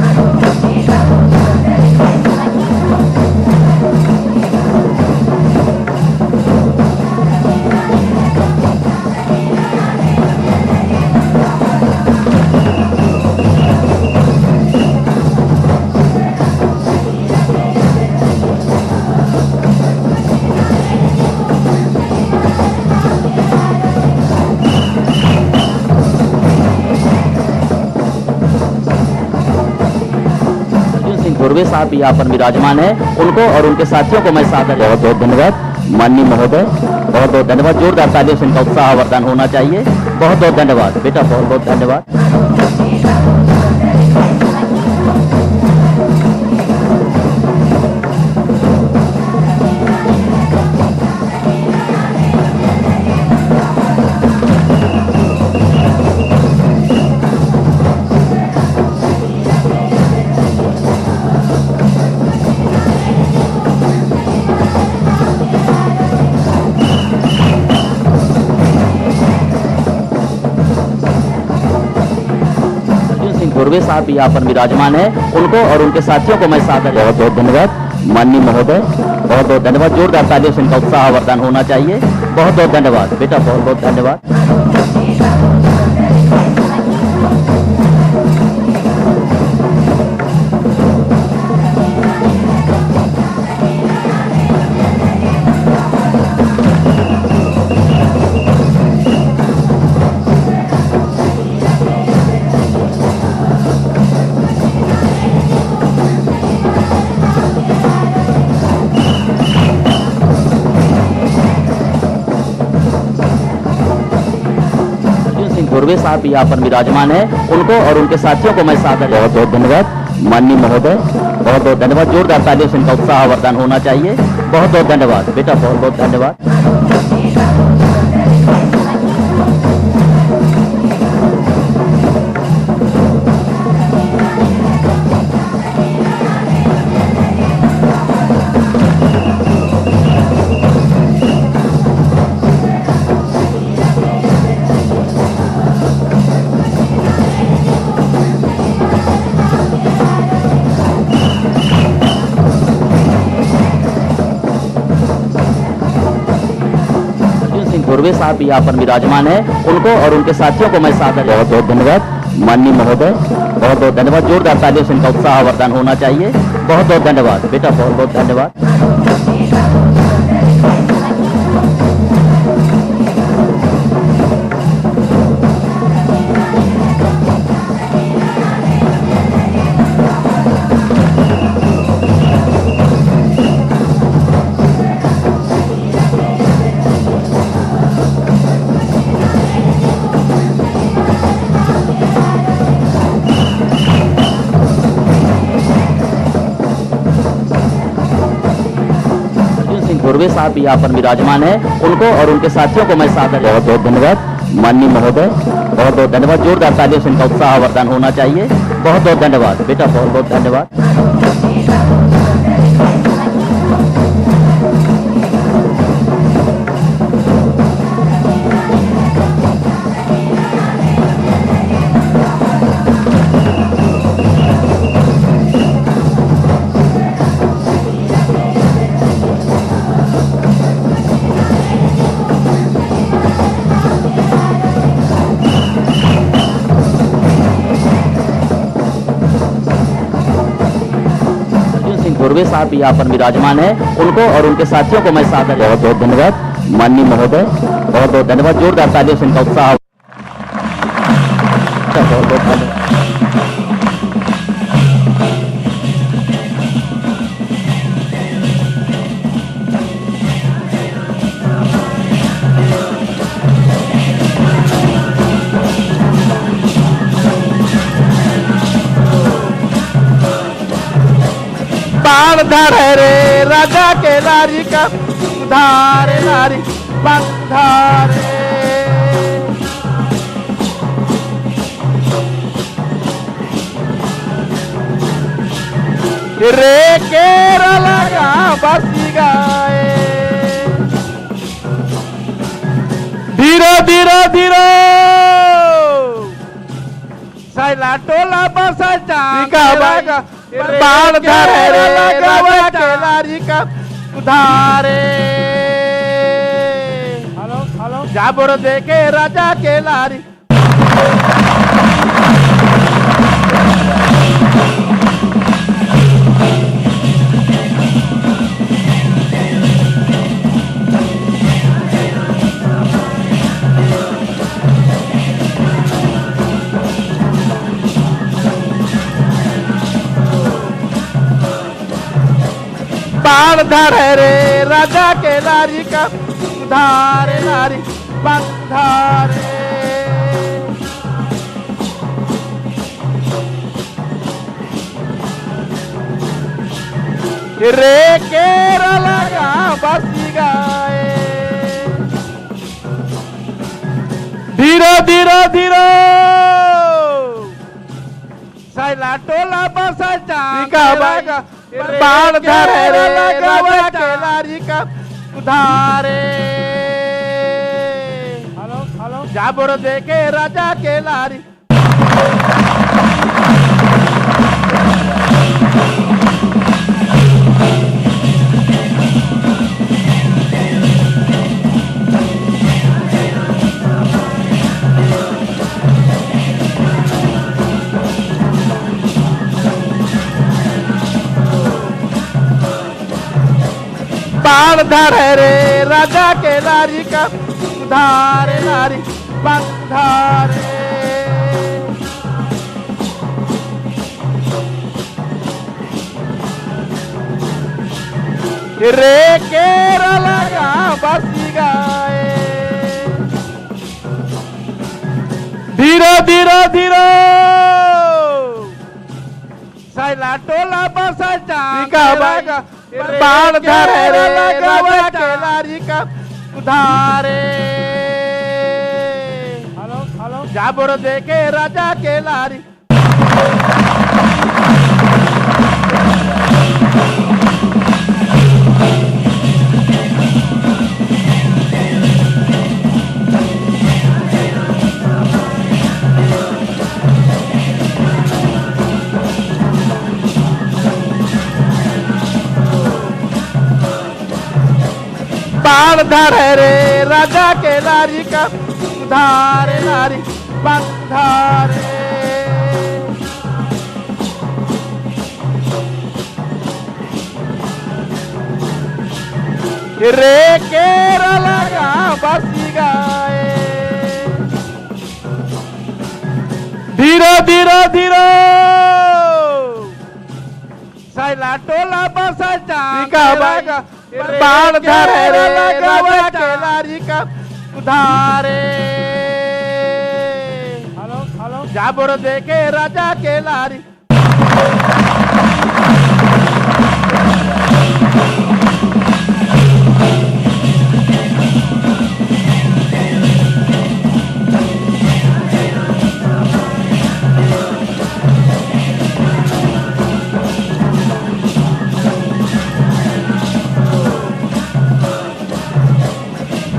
धुर्वे साहब भी यहाँ पर विराजमान है, उनको और उनके साथियों को मैं सादर बहुत बहुत धन्यवाद। माननीय महोदय बहुत बहुत धन्यवाद। जोरदार तालियों से इनका उत्साहवर्धन होना चाहिए। बहुत बहुत धन्यवाद बेटा, बहुत बहुत धन्यवाद। धुर्वे साहब भी यहाँ पर विराजमान है, उनको और उनके साथियों को मैं सादर बहुत बहुत धन्यवाद। माननीय महोदय बहुत बहुत धन्यवाद। जोरदार तालियों से इनका उत्साहवर्धन होना चाहिए। बहुत बहुत धन्यवाद बेटा, बहुत बहुत धन्यवाद। धुर्वे साहब भी यहाँ पर विराजमान है, उनको और उनके साथियों को मैं सादर बहुत बहुत धन्यवाद। माननीय महोदय बहुत बहुत धन्यवाद। जोरदार तालियों से इनका उत्साहवर्धन होना चाहिए। बहुत बहुत धन्यवाद बेटा, बहुत बहुत धन्यवाद। धुर्वे साहब भी यहाँ पर विराजमान है, उनको और उनके साथियों को मैं सादर बहुत बहुत धन्यवाद। माननीय महोदय बहुत बहुत धन्यवाद। जोरदार तालियों से इनका उत्साहवर्धन होना चाहिए। बहुत बहुत धन्यवाद बेटा, बहुत बहुत धन्यवाद। धुर्वे साहब भी यहाँ पर विराजमान है, उनको और उनके साथियों को मैं सादर बहुत बहुत धन्यवाद। माननीय महोदय बहुत बहुत धन्यवाद। जोरदार तालियों से इनका उत्साहवर्धन होना चाहिए। बहुत बहुत धन्यवाद बेटा, बहुत बहुत धन्यवाद। धुर्वे साहब भी यहाँ पर विराजमान है, उनको और उनके साथियों को मैं सादर बहुत बहुत धन्यवाद। माननीय महोदय, बहुत बहुत धन्यवाद। जोरदार तालियों से इनका उत्साह। बहुत बहुत धन्यवाद। बाण धरे रे राजा के लारी का धारे लारी बंधारे रे केरा लगा बसी गाए धीरो धीरो धीरो सैला टोला बसा जा बाण धरे रे राजा के लारी का धारे जाबोर देखे राजा के लारी बाण धरे रे राजा के लारी का धारे लारी बंधारे रे केरा लगा बसी गाए धीरो धीरो धीरो सैला टोला बसा जा बाण धरे रे राजा के लारी का धारे जाबोर देखे राजा के लारी बाण धरे रे राजा के लारी का धारे लारी बंधारे रे केरा लगा बसी गाए धीरो धीरो धीरो सैला टोला बसा जा बाण धरे रे राजा के लारी का धारे जाबोर देखे राजा के लारी बाण धरे रे राजा के लारी का धारे लारी बंधारे रे केरा लगा बसी गाए धीरो धीरो धीरो सैला टोला बसा जा बाण धरे रे राजा के लारी का धारे जाबोर देखे राजा के लारी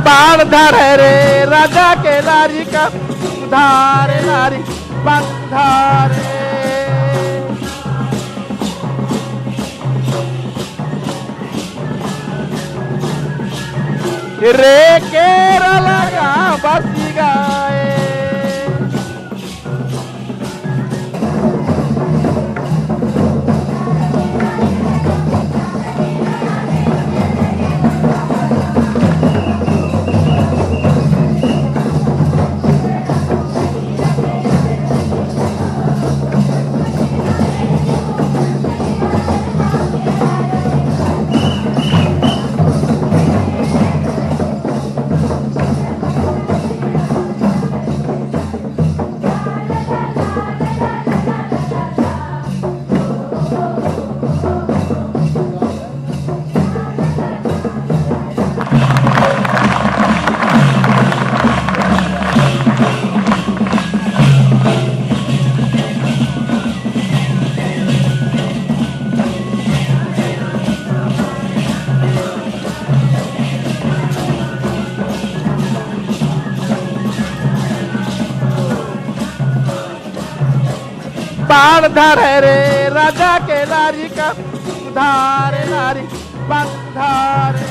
बाण धरे रे राजा के लारी का धारे लारी बंधारे रे केरा लगा बसी गाए बाण धरे रे राजा के लारी का धारे लारी बाण धारे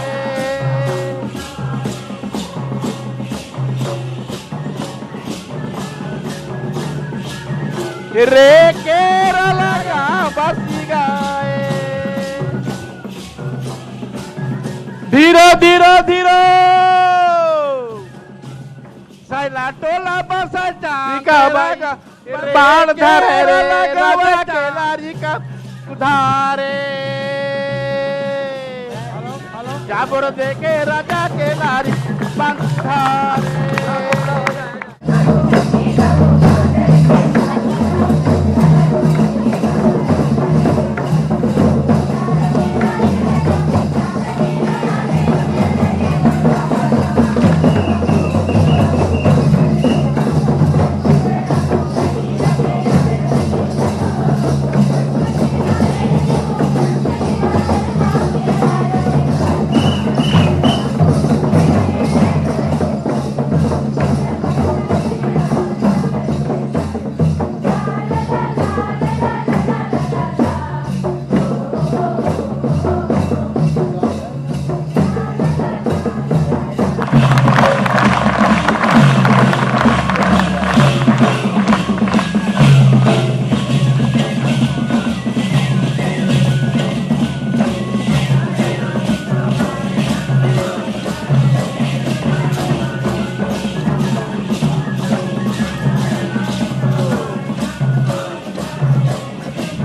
रे केरला का बसी गाए धीरो धीरो धीरो सैला टोला बसा चांगा बाण धरे रे राजा के लारी का धारे जाबोर देके राजा के लारी बाण धारे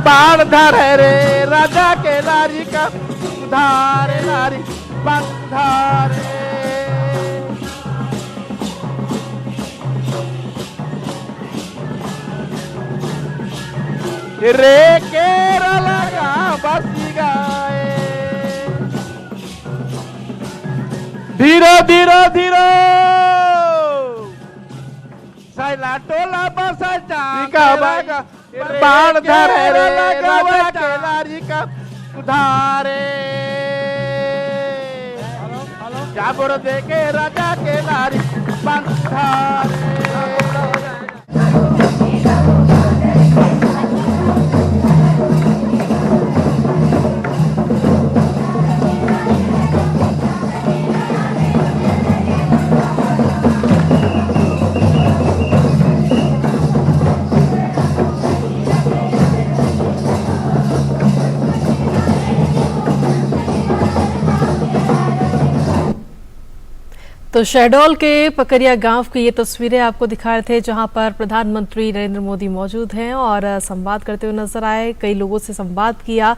बाण धरे रे राजा के लारी का धारे लारी बाण धारे रे केरला का बसी गाए धीरो धीरो धीरो सैला टोला बसा चांगा बाण धरे रे राजा के लारी का धारे जाबोर देके राजा के लारी बाण धारे तो शहडोल के पकरिया गांव की ये तस्वीरें आपको दिखा रहे थे, जहां पर प्रधानमंत्री नरेंद्र मोदी मौजूद हैं और संवाद करते हुए नजर आए। कई लोगों से संवाद किया।